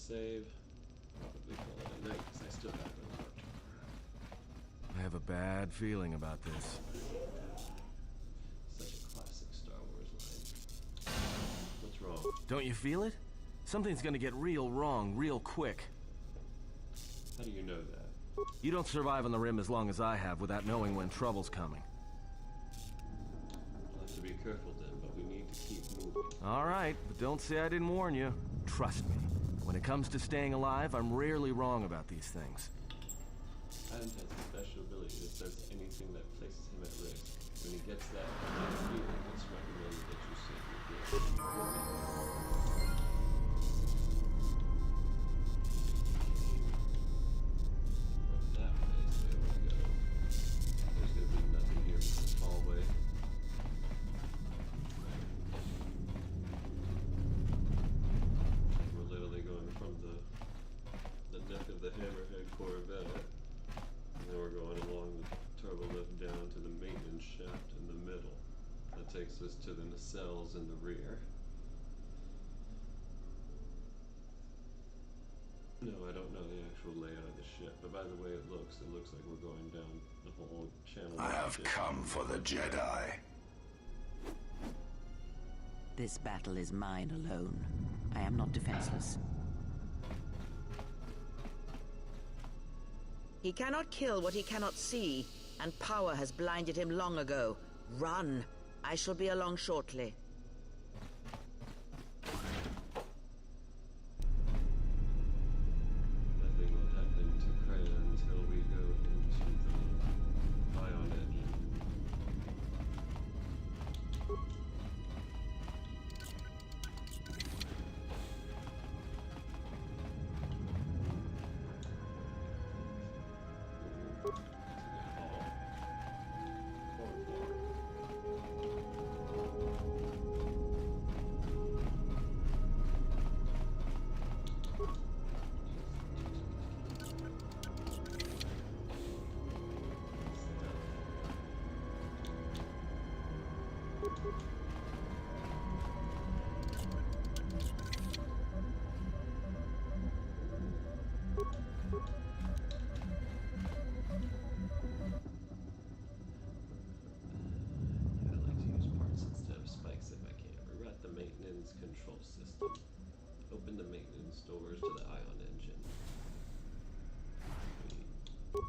save. Probably call it a night because I still have no heart. I have a bad feeling about this. Such a classic Star Wars line. What's wrong? Don't you feel it? Something's gonna get real wrong real quick. How do you know that? You don't survive on the Rim as long as I have without knowing when trouble's coming. We'll have to be careful then, but we need to keep moving. All right, but don't say I didn't warn you. Trust me. When it comes to staying alive, I'm rarely wrong about these things. Adam has a special ability that says anything that places him at risk. When he gets that feeling, it's recommended that you save your gear. That way, so there we go. There's gonna be nothing here but this hallway. We're literally going from the neck of the Hammerhead Corvette. And then we're going along the turbo lift down to the maintenance shaft in the middle. That takes us to the nacelles in the rear. No, I don't know the actual layout of the ship, but by the way it looks like we're going down the whole channel. I have come for the Jedi. This battle is mine alone. I am not defenseless. He cannot kill what he cannot see, and power has blinded him long ago. Run! I shall be along shortly. Nothing will happen to Kreia until we go into the ion engine. Control system. Open the maintenance doors to the ion engine. Keep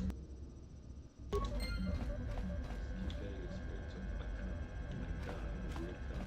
getting experience with my cup. Oh my god, weird cup.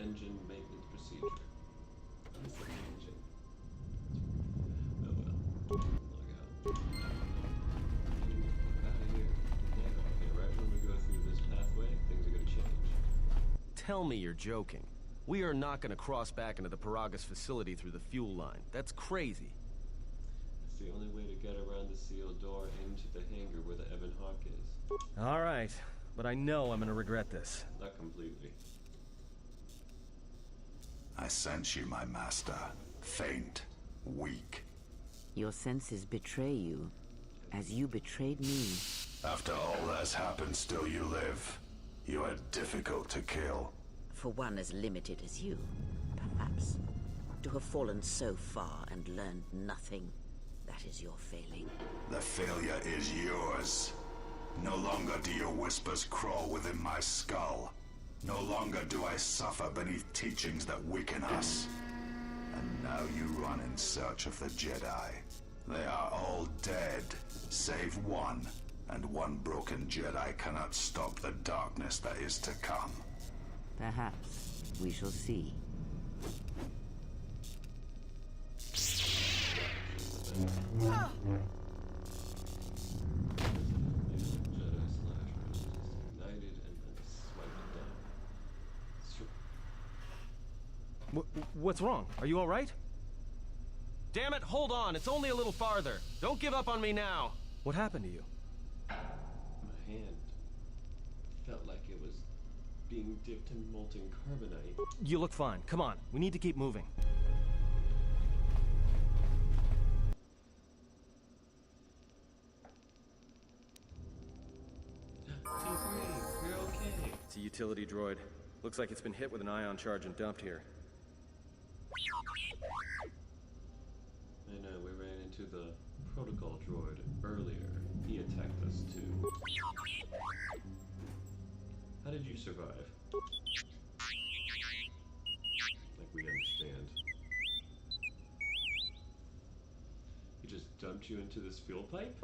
Engine maintenance procedure. What's the engine? Oh well. Log out. Out of here. Yeah, okay, right when we go through this pathway, things are gonna change. Tell me you're joking. We are not gonna cross back into the Peragus facility through the fuel line. That's crazy. It's the only way to get around the sealed door into the hangar where the Ebon Hawk is. All right, but I know I'm gonna regret this. Not completely. I sense you, my master. Faint, weak. Your senses betray you, as you betrayed me. After all that's happened, still you live. You are difficult to kill. For one as limited as you, perhaps. To have fallen so far and learned nothing, that is your failing. The failure is yours. No longer do your whispers crawl within my skull. No longer do I suffer beneath teachings that weaken us. And now you run in search of the Jedi. They are all dead, save one. And one broken Jedi cannot stop the darkness that is to come. Perhaps we shall see. Jedi/resistance ignited. What's wrong? Are you all right? Damn it, hold on. It's only a little farther. Don't give up on me now. What happened to you? My hand felt like it was being dipped in molten carbonite. You look fine. Come on. We need to keep moving. T3, you're okay. It's a utility droid. Looks like it's been hit with an ion charge and dumped here. I know, we ran into the protocol droid earlier. He attacked us too. How did you survive? Like we understand. He just dumped you into this fuel pipe?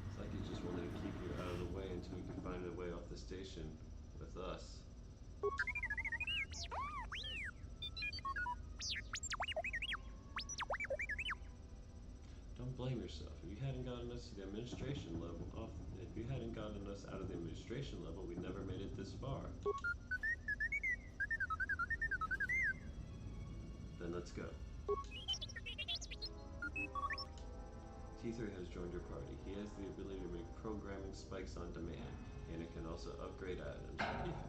It's like he just wanted to keep you out of the way until he could find a way off the station with us. Don't blame yourself. If you hadn't gotten us to the administration level if you hadn't gotten us out of the administration level, we never made it this far. Then let's go. T3 has joined your party. He has the ability to make programming spikes on demand, and it can also upgrade items if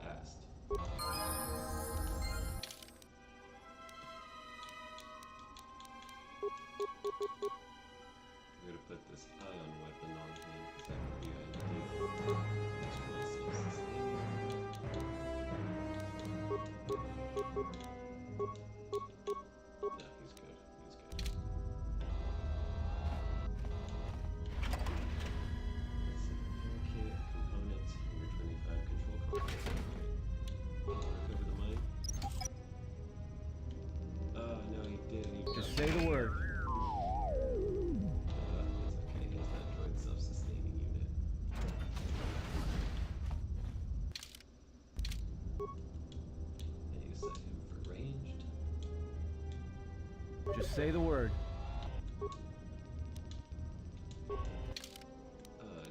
asked. I'm gonna put this ion weapon on him because that could be ideal. No, he's good. He's good. Let's see. Kit, components, number 25, control components. Recover the money. Oh, no, he didn't. Just say the word. Just say the word. I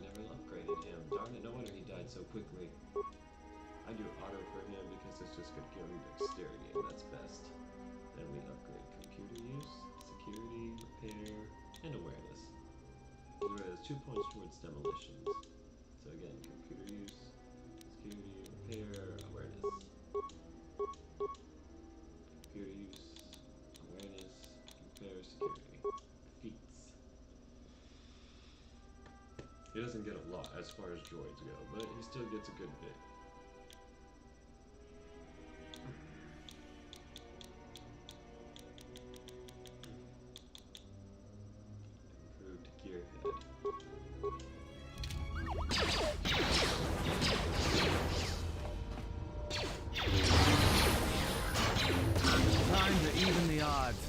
never upgraded him. Darn it, no wonder he died so quickly. I do auto for him because it's just gonna give him dexterity, and that's best. Then we upgrade computer use, security, repair, and awareness. He has 2 points towards demolitions. So again, computer use, security, repair, awareness. Computer use, awareness, repair, security. Feats. He doesn't get a lot as far as droids go, but he still gets a good bit. Improved gearhead. Time to even the odds.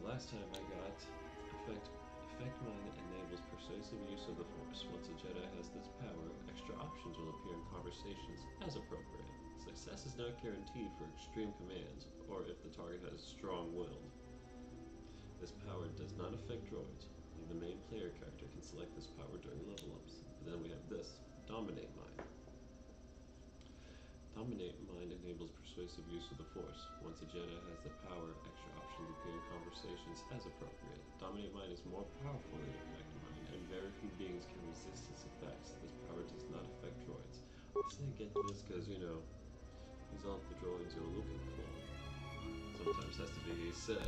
Last time I got effect mine enables persuasive use of the Force. Once a Jedi has this power, extra options will appear in conversations as appropriate. Success is not guaranteed for extreme commands, or if the target has strong-willed. This power does not affect droids. Only the main player character can select this power during level-ups. But then we have this, Dominate Mind. Dominate Mind enables persuasive use of the Force. Once a Jedi has the power, extra options appear in conversations as appropriate. Dominate Mind is more powerful than Effect Mind, and very few beings can resist its effects. This power does not affect droids. I say get this because, you know, these aren't the droids you're looking for. Sometimes has to be said.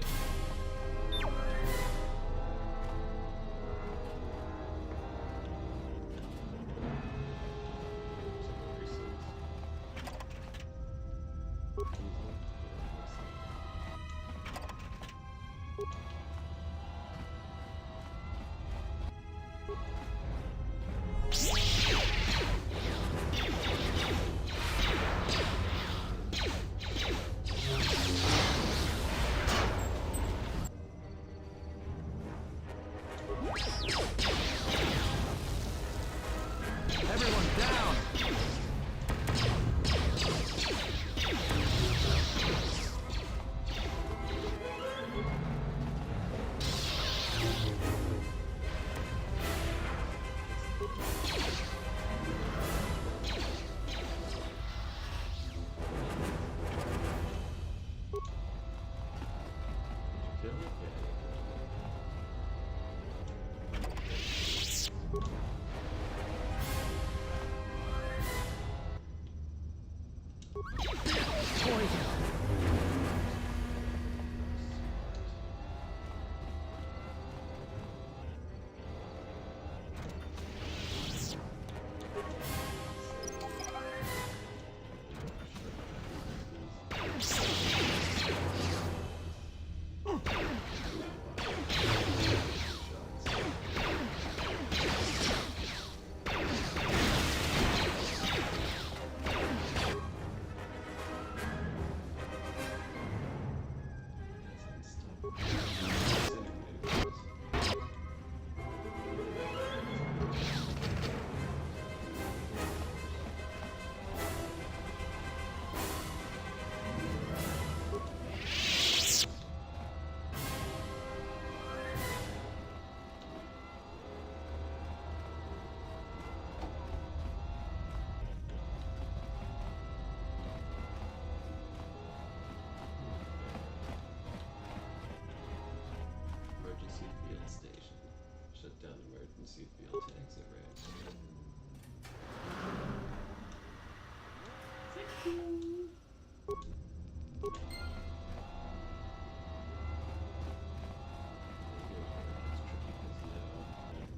emergency field to exit ramp.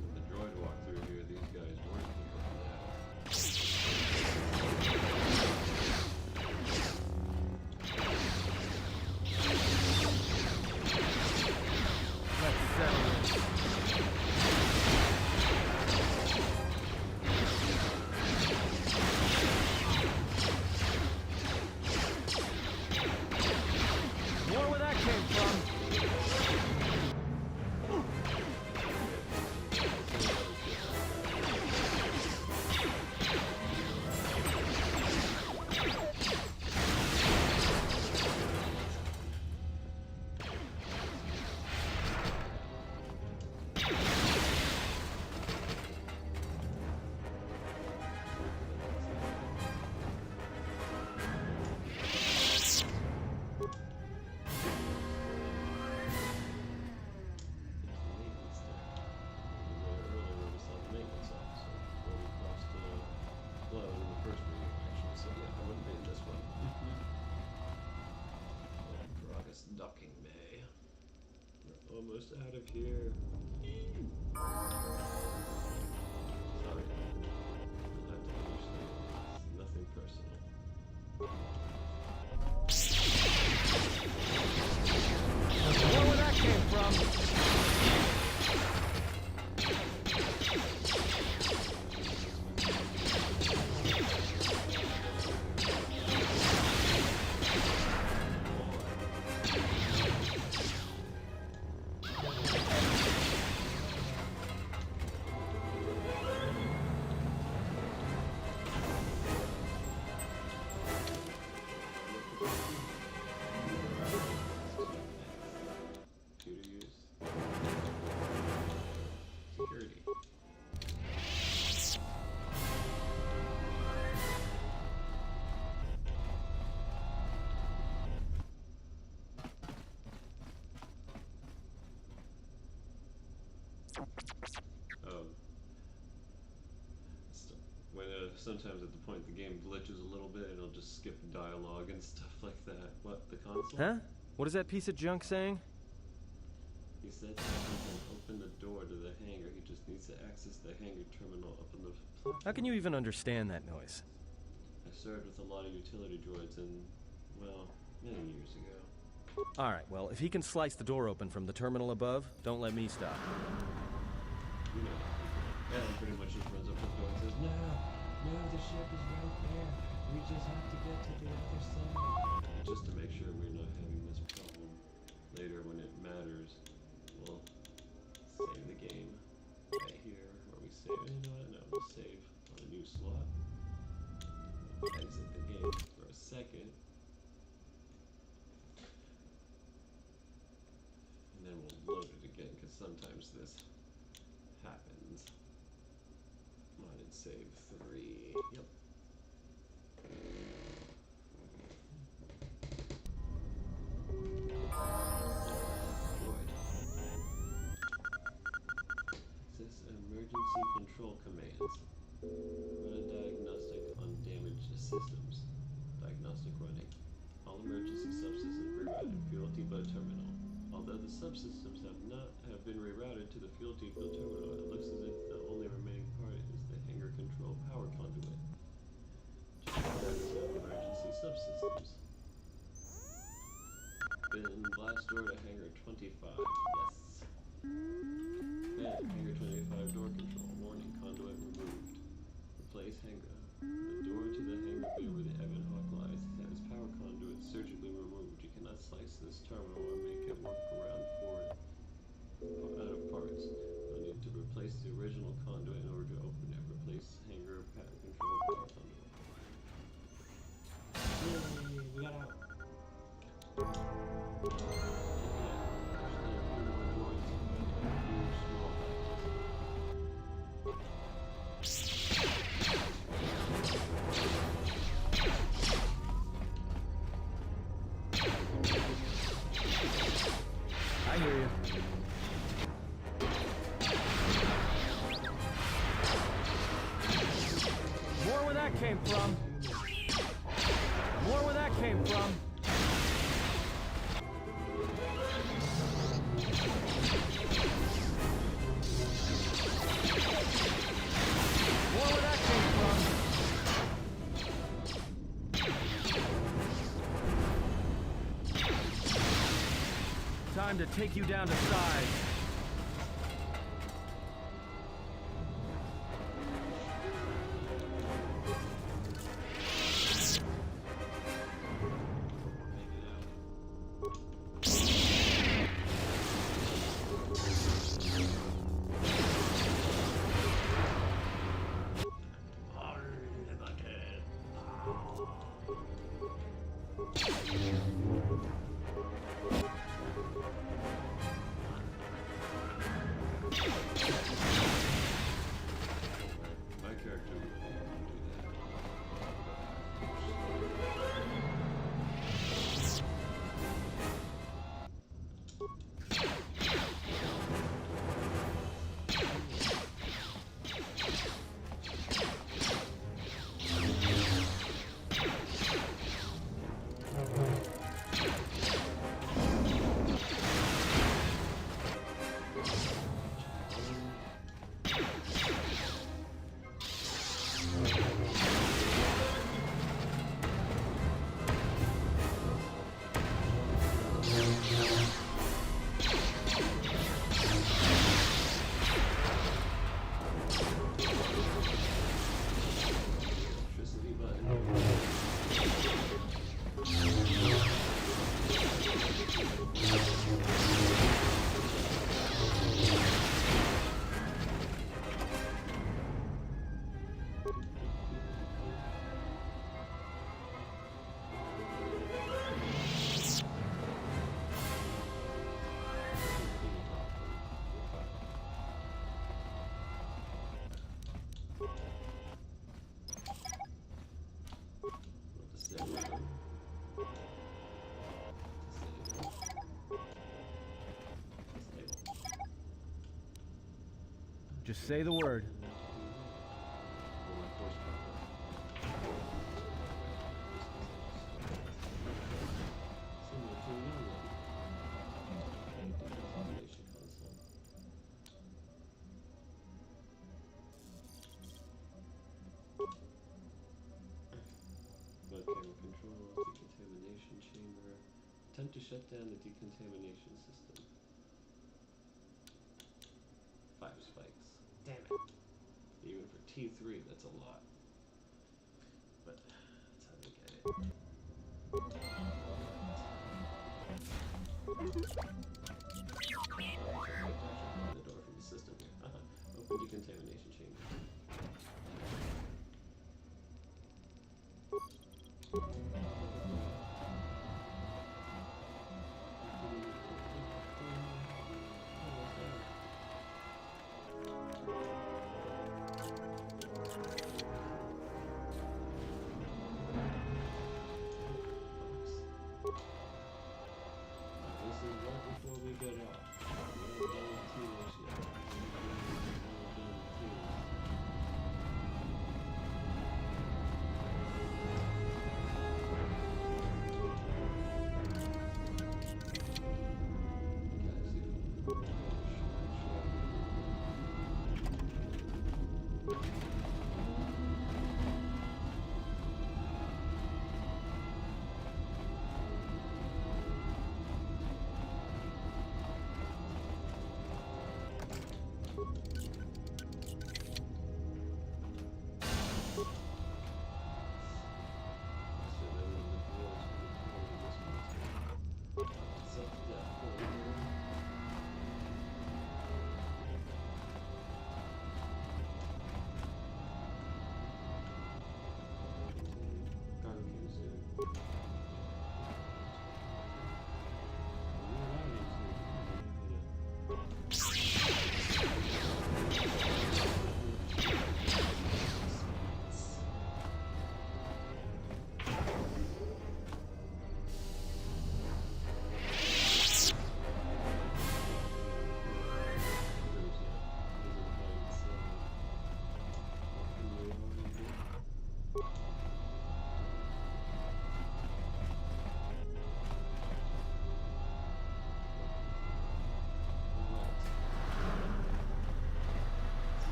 When the droid walked through here, these guys weren't here More where that came from. docking bay. We're almost out of here. Sorry. You'll have to understand. It's nothing personal. Where would that came from? Sometimes at the point the game glitches a little bit and it'll just skip dialogue and stuff like that. What, the console? Huh? What is that piece of junk saying? He said that he can open the door to the hangar. He just needs to access the hangar terminal up on the platform. How can you even understand that noise? I served with a lot of utility droids and, well, many years ago. Alright, well, if he can slice the door open from the terminal above, don't let me stop. You know, Adam pretty much just runs up to the door and says, No, the ship is right there. We just have to get to the other side. Just to make sure we're not having this problem later when it matters. We'll save the game right here where we save. You know what? No, we'll save on a new slot. We'll exit the game for a second. And then we'll load it again because sometimes this happens. Modded save 3. Yep. It says emergency control commands. Run a diagnostic on damaged systems. Diagnostic running. All emergency subsystems rerouted. Fuel depot terminal. Although the subsystems have been rerouted to the fuel depot terminal, it looks as if the only remaining part is the hangar control power conduit. Emergency subsystems. Bin blast door to hangar 25. Yes. Bin hangar 25 door control. Warning, conduit removed. Replace hangar. The door to the hangar bay where the Ebon Hawk lies has power conduit surgically removed. You cannot slice this terminal or make it work around for it. Out of parts. You'll need to replace the original conduit in order to open it. Replace hangar control power conduit. Yay, we got out. I hear you. time to take you down to size. Just say the word. Attempt to shut down the decontamination system. 5 spikes. Damn it. Even for T3, that's a lot. But that's how they get it. Open the door from the system here. Open decontamination chamber.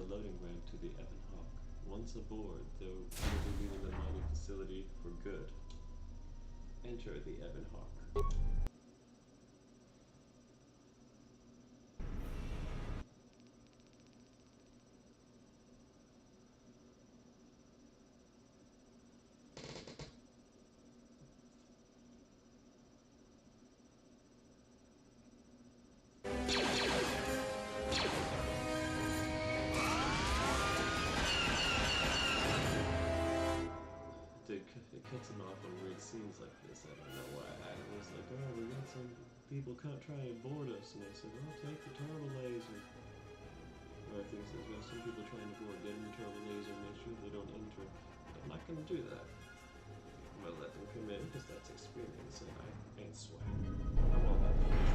Loading ramp to the Ebon Hawk. Once aboard, they'll be leaving the mining facility for good. Enter the Ebon Hawk. It cuts him off on weird scenes like this. I don't know why. I was like, oh, we got some people can't try and board us. And I said, well, take the turbo laser. Or I think it says, well, some people trying to board, get in the turbo laser and make sure they don't enter. But I'm not going to do that. I'm going to let them come in because that's experience and I ain't sweating. I'm all about the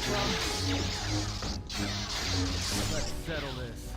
from? Let's settle this.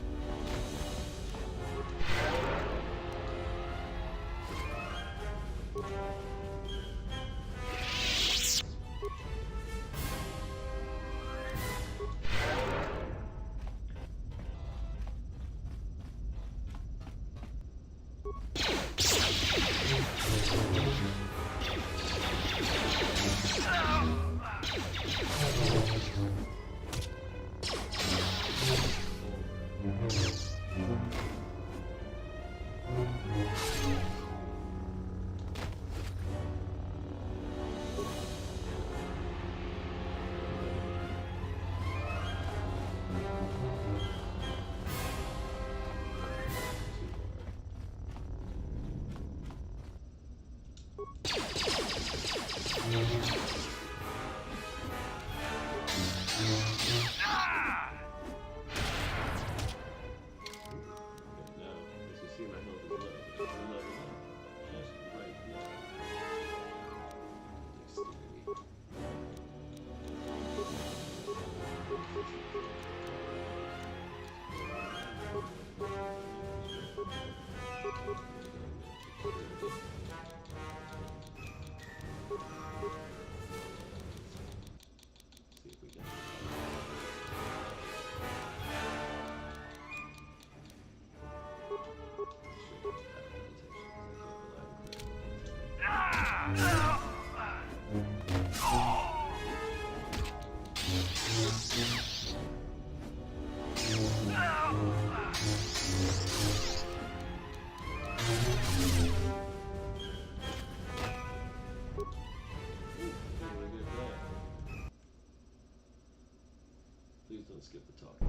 Please don't skip the talking.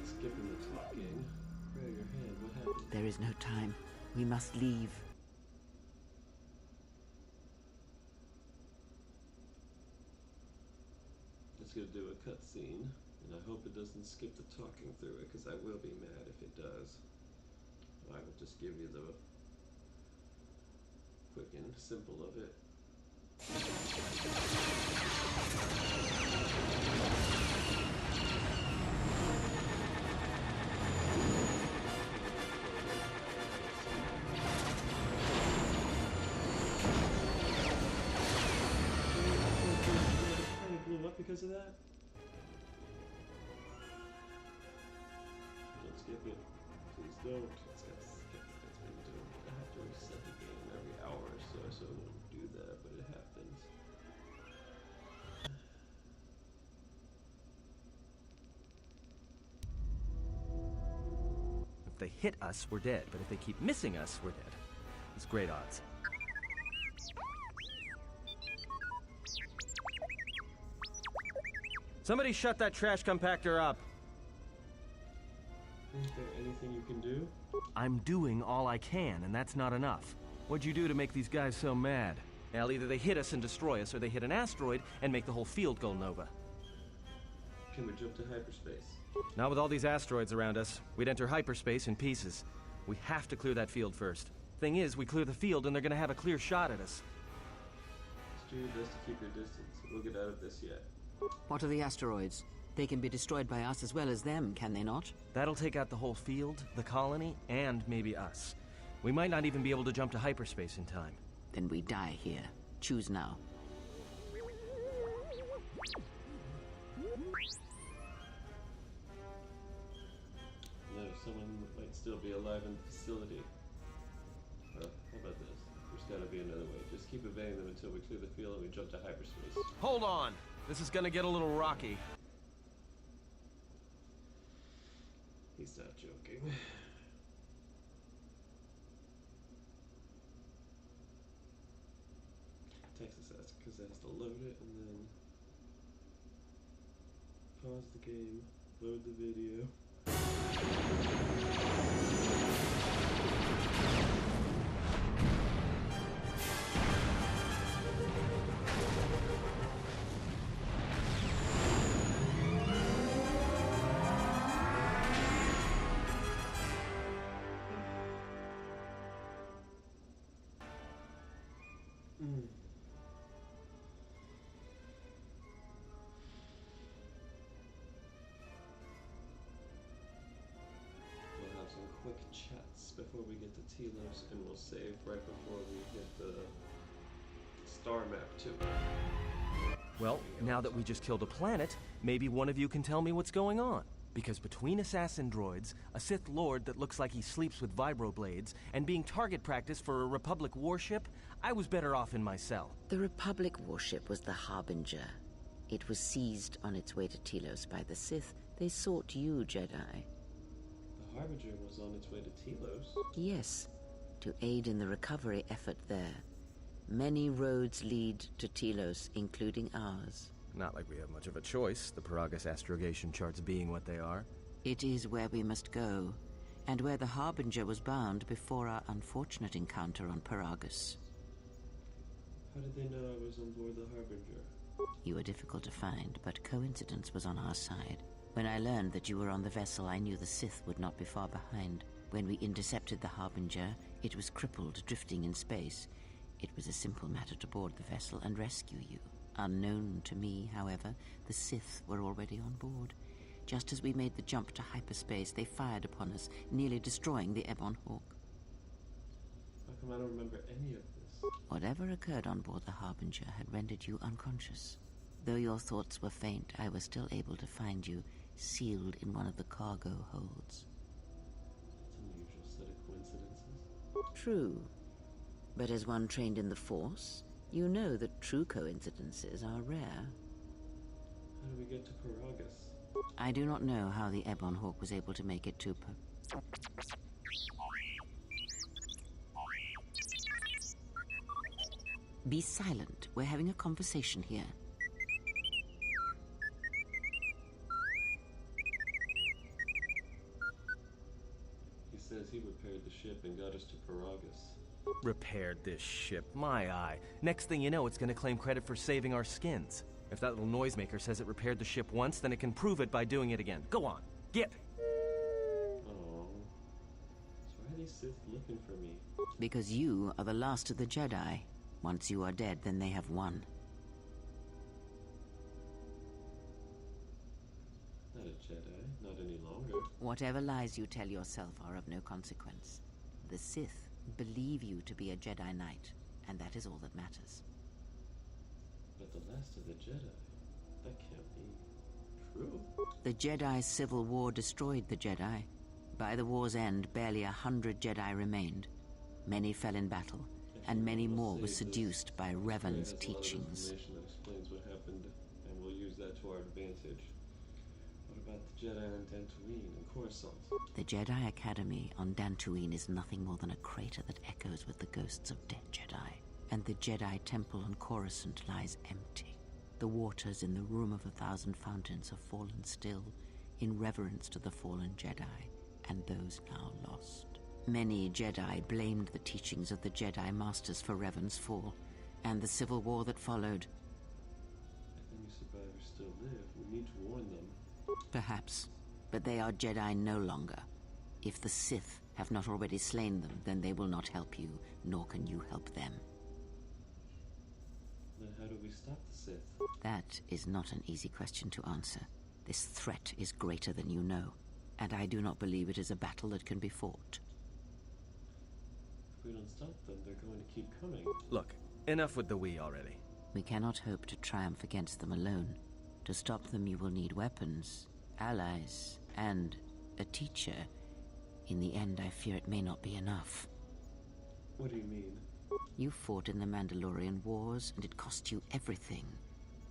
Skipping the talking. Grab your hand. What happened? There is no time. We must leave. It's gonna do a cutscene, and I hope it doesn't skip the talking through it, because I will be mad if it does. I will just give you the quick and simple of it. Blew up because of that? Don't skip it. Please don't. It's got skip. It's been doing it. I have to reset the game every hour or so, so I wouldn't do that, but it happens. If they hit us, we're dead, but if they keep missing us, we're dead. It's great odds. Somebody shut that trash compactor up. Is there anything you can do? I'm doing all I can, and that's not enough. What'd you do to make these guys so mad? Well, either they hit us and destroy us, or they hit an asteroid and make the whole field go nova. Can we jump to hyperspace? Not with all these asteroids around us. We'd enter hyperspace in pieces. We have to clear that field first. Thing is, we clear the field and they're gonna have a clear shot at us. Just do your best to keep your distance. We'll get out of this yet. What are the asteroids? They can be destroyed by us as well as them, can they not? That'll take out the whole field, the colony, and maybe us. We might not even be able to jump to hyperspace in time. Then we die here. Choose now. No, someone might still be alive in the facility. How about this? There's gotta be another way. Just keep evading them until we clear the field and we jump to hyperspace. Hold on! This is gonna get a little rocky. He's not joking. Texas has because it has to load it and then pause the game, load the video. quick chats before we get to Telos, and we'll save right before we hit the star map too. Well, now that we just killed a planet, maybe one of you can tell me what's going on. Because between assassin droids, a Sith Lord that looks like he sleeps with vibroblades, and being target practice for a Republic warship, I was better off in my cell. The Republic warship was the Harbinger. It was seized on its way to Telos by the Sith. They sought you, Jedi. The Harbinger was on its way to Telos? Yes, to aid in the recovery effort there. Many roads lead to Telos, including ours. Not like we have much of a choice, the Peragus astrogation charts being what they are. It is where we must go, and where the Harbinger was bound before our unfortunate encounter on Peragus. How did they know I was on board the Harbinger? You were difficult to find, but coincidence was on our side. When I learned that you were on the vessel, I knew the Sith would not be far behind. When we intercepted the Harbinger, it was crippled, drifting in space. It was a simple matter to board the vessel and rescue you. Unknown to me, however, the Sith were already on board. Just as we made the jump to hyperspace, they fired upon us, nearly destroying the Ebon Hawk. How come I don't remember any of this? Whatever occurred on board the Harbinger had rendered you unconscious. Though your thoughts were faint, I was still able to find you, sealed in one of the cargo holds. That's an unusual set of coincidences. True. But as one trained in the Force, you know that true coincidences are rare. How do we get to Peragus? I do not know how the Ebon Hawk was able to make it to Be silent. We're having a conversation here. He says he repaired the ship and got us to Peragus. Repaired this ship, my eye. Next thing you know, it's gonna claim credit for saving our skins. If that little noisemaker says it repaired the ship once, then it can prove it by doing it again. Go on, get! Oh. So why are these Sith looking for me? Because you are the last of the Jedi. Once you are dead, then they have won. Not a Jedi, not any longer. Whatever lies you tell yourself are of no consequence. The Sith believe you to be a Jedi Knight, and that is all that matters. But the last of the Jedi? That can't be true. The Jedi Civil War destroyed the Jedi. By the war's end, barely 100 Jedi remained. Many fell in battle, and many more were seduced by Revan's teachings. That explains what happened, and we'll use that to our advantage. What about the Jedi on Dantooine and Coruscant? The Jedi Academy on Dantooine is nothing more than a crater that echoes with the ghosts of dead Jedi. And the Jedi Temple on Coruscant lies empty. The waters in the Room of 1,000 Fountains have fallen still, in reverence to the fallen Jedi, and those now lost. Many Jedi blamed the teachings of the Jedi Masters for Revan's fall, and the civil war that followed. If any survivors still live, we need to warn them. Perhaps, but they are Jedi no longer. If the Sith have not already slain them, then they will not help you, nor can you help them. Then how do we stop the Sith? That is not an easy question to answer. This threat is greater than you know, and I do not believe it is a battle that can be fought. If we don't stop them, they're going to keep coming. Look, enough with the we already. We cannot hope to triumph against them alone. To stop them, you will need weapons, allies, and a teacher. In the end, I fear it may not be enough. What do you mean? You fought in the Mandalorian Wars, and it cost you everything.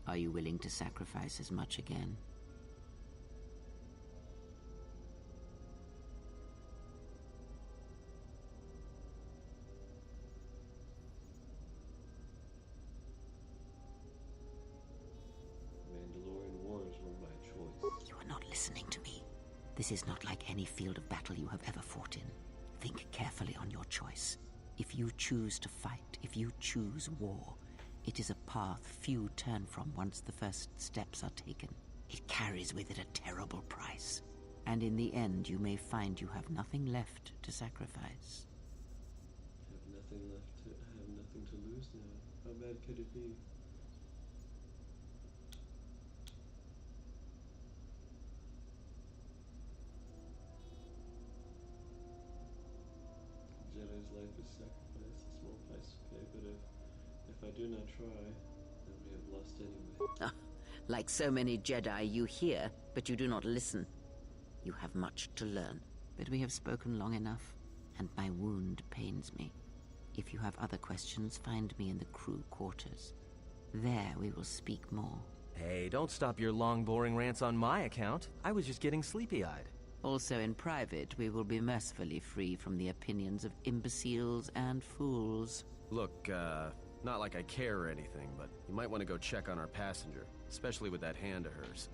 Are you willing to sacrifice as much again? Mandalorian Wars were my choice. You are not listening to me. This is not like any field of battle you have ever fought in. Think carefully on your choice. If you choose to fight, if you choose war, it is a path few turn from once the first steps are taken. It carries with it a terrible price. And in the end, you may find you have nothing left to sacrifice. I have nothing to lose now. How bad could it be? life is sacrificed, a small price to pay, but if I do not try, then we have lost anyway. Ah, like so many Jedi, you hear, but you do not listen. You have much to learn, but we have spoken long enough, and my wound pains me. If you have other questions, find me in the crew quarters. There we will speak more. Hey, don't stop your long, boring rants on my account. I was just getting sleepy-eyed. Also in private, we will be mercifully free from the opinions of imbeciles and fools. Look, not like I care or anything, but you might want to go check on our passenger, especially with that hand of hers.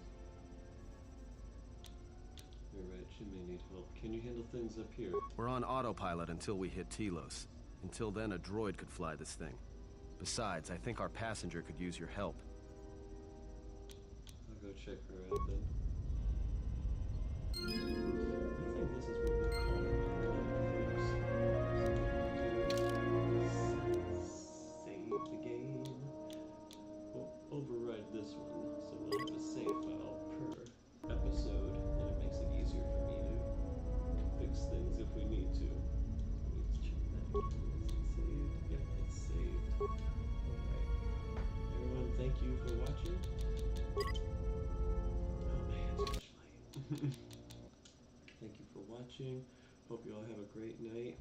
You're right, she may need help. Can you handle things up here? We're on autopilot until we hit Telos. Until then, a droid could fly this thing. Besides, I think our passenger could use your help. I'll go check her out then. I think this is what we call save the game. We'll override this one, so we'll have a save file per episode, and it makes it easier for me to fix things if we need to. So let's check that. Is it saved? Yeah, it's saved. Alright. Everyone, thank you for watching. Oh man, flashlight. Thank you for watching. Hope you all have a great night.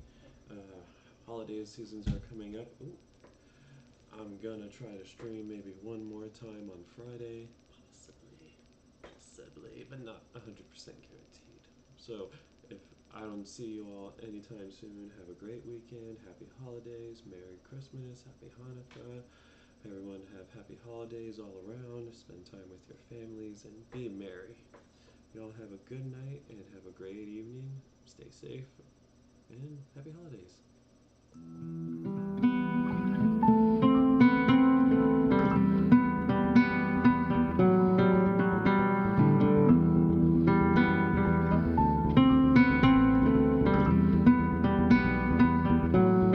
Holiday seasons are coming up. Ooh. I'm gonna try to stream maybe one more time on Friday. Possibly, but not 100% guaranteed. So, if I don't see you all anytime soon, have a great weekend. Happy holidays. Merry Christmas. Happy Hanukkah. Everyone have happy holidays all around. Spend time with your families and be merry. Y'all have a good night and have a great evening. Stay safe and happy holidays.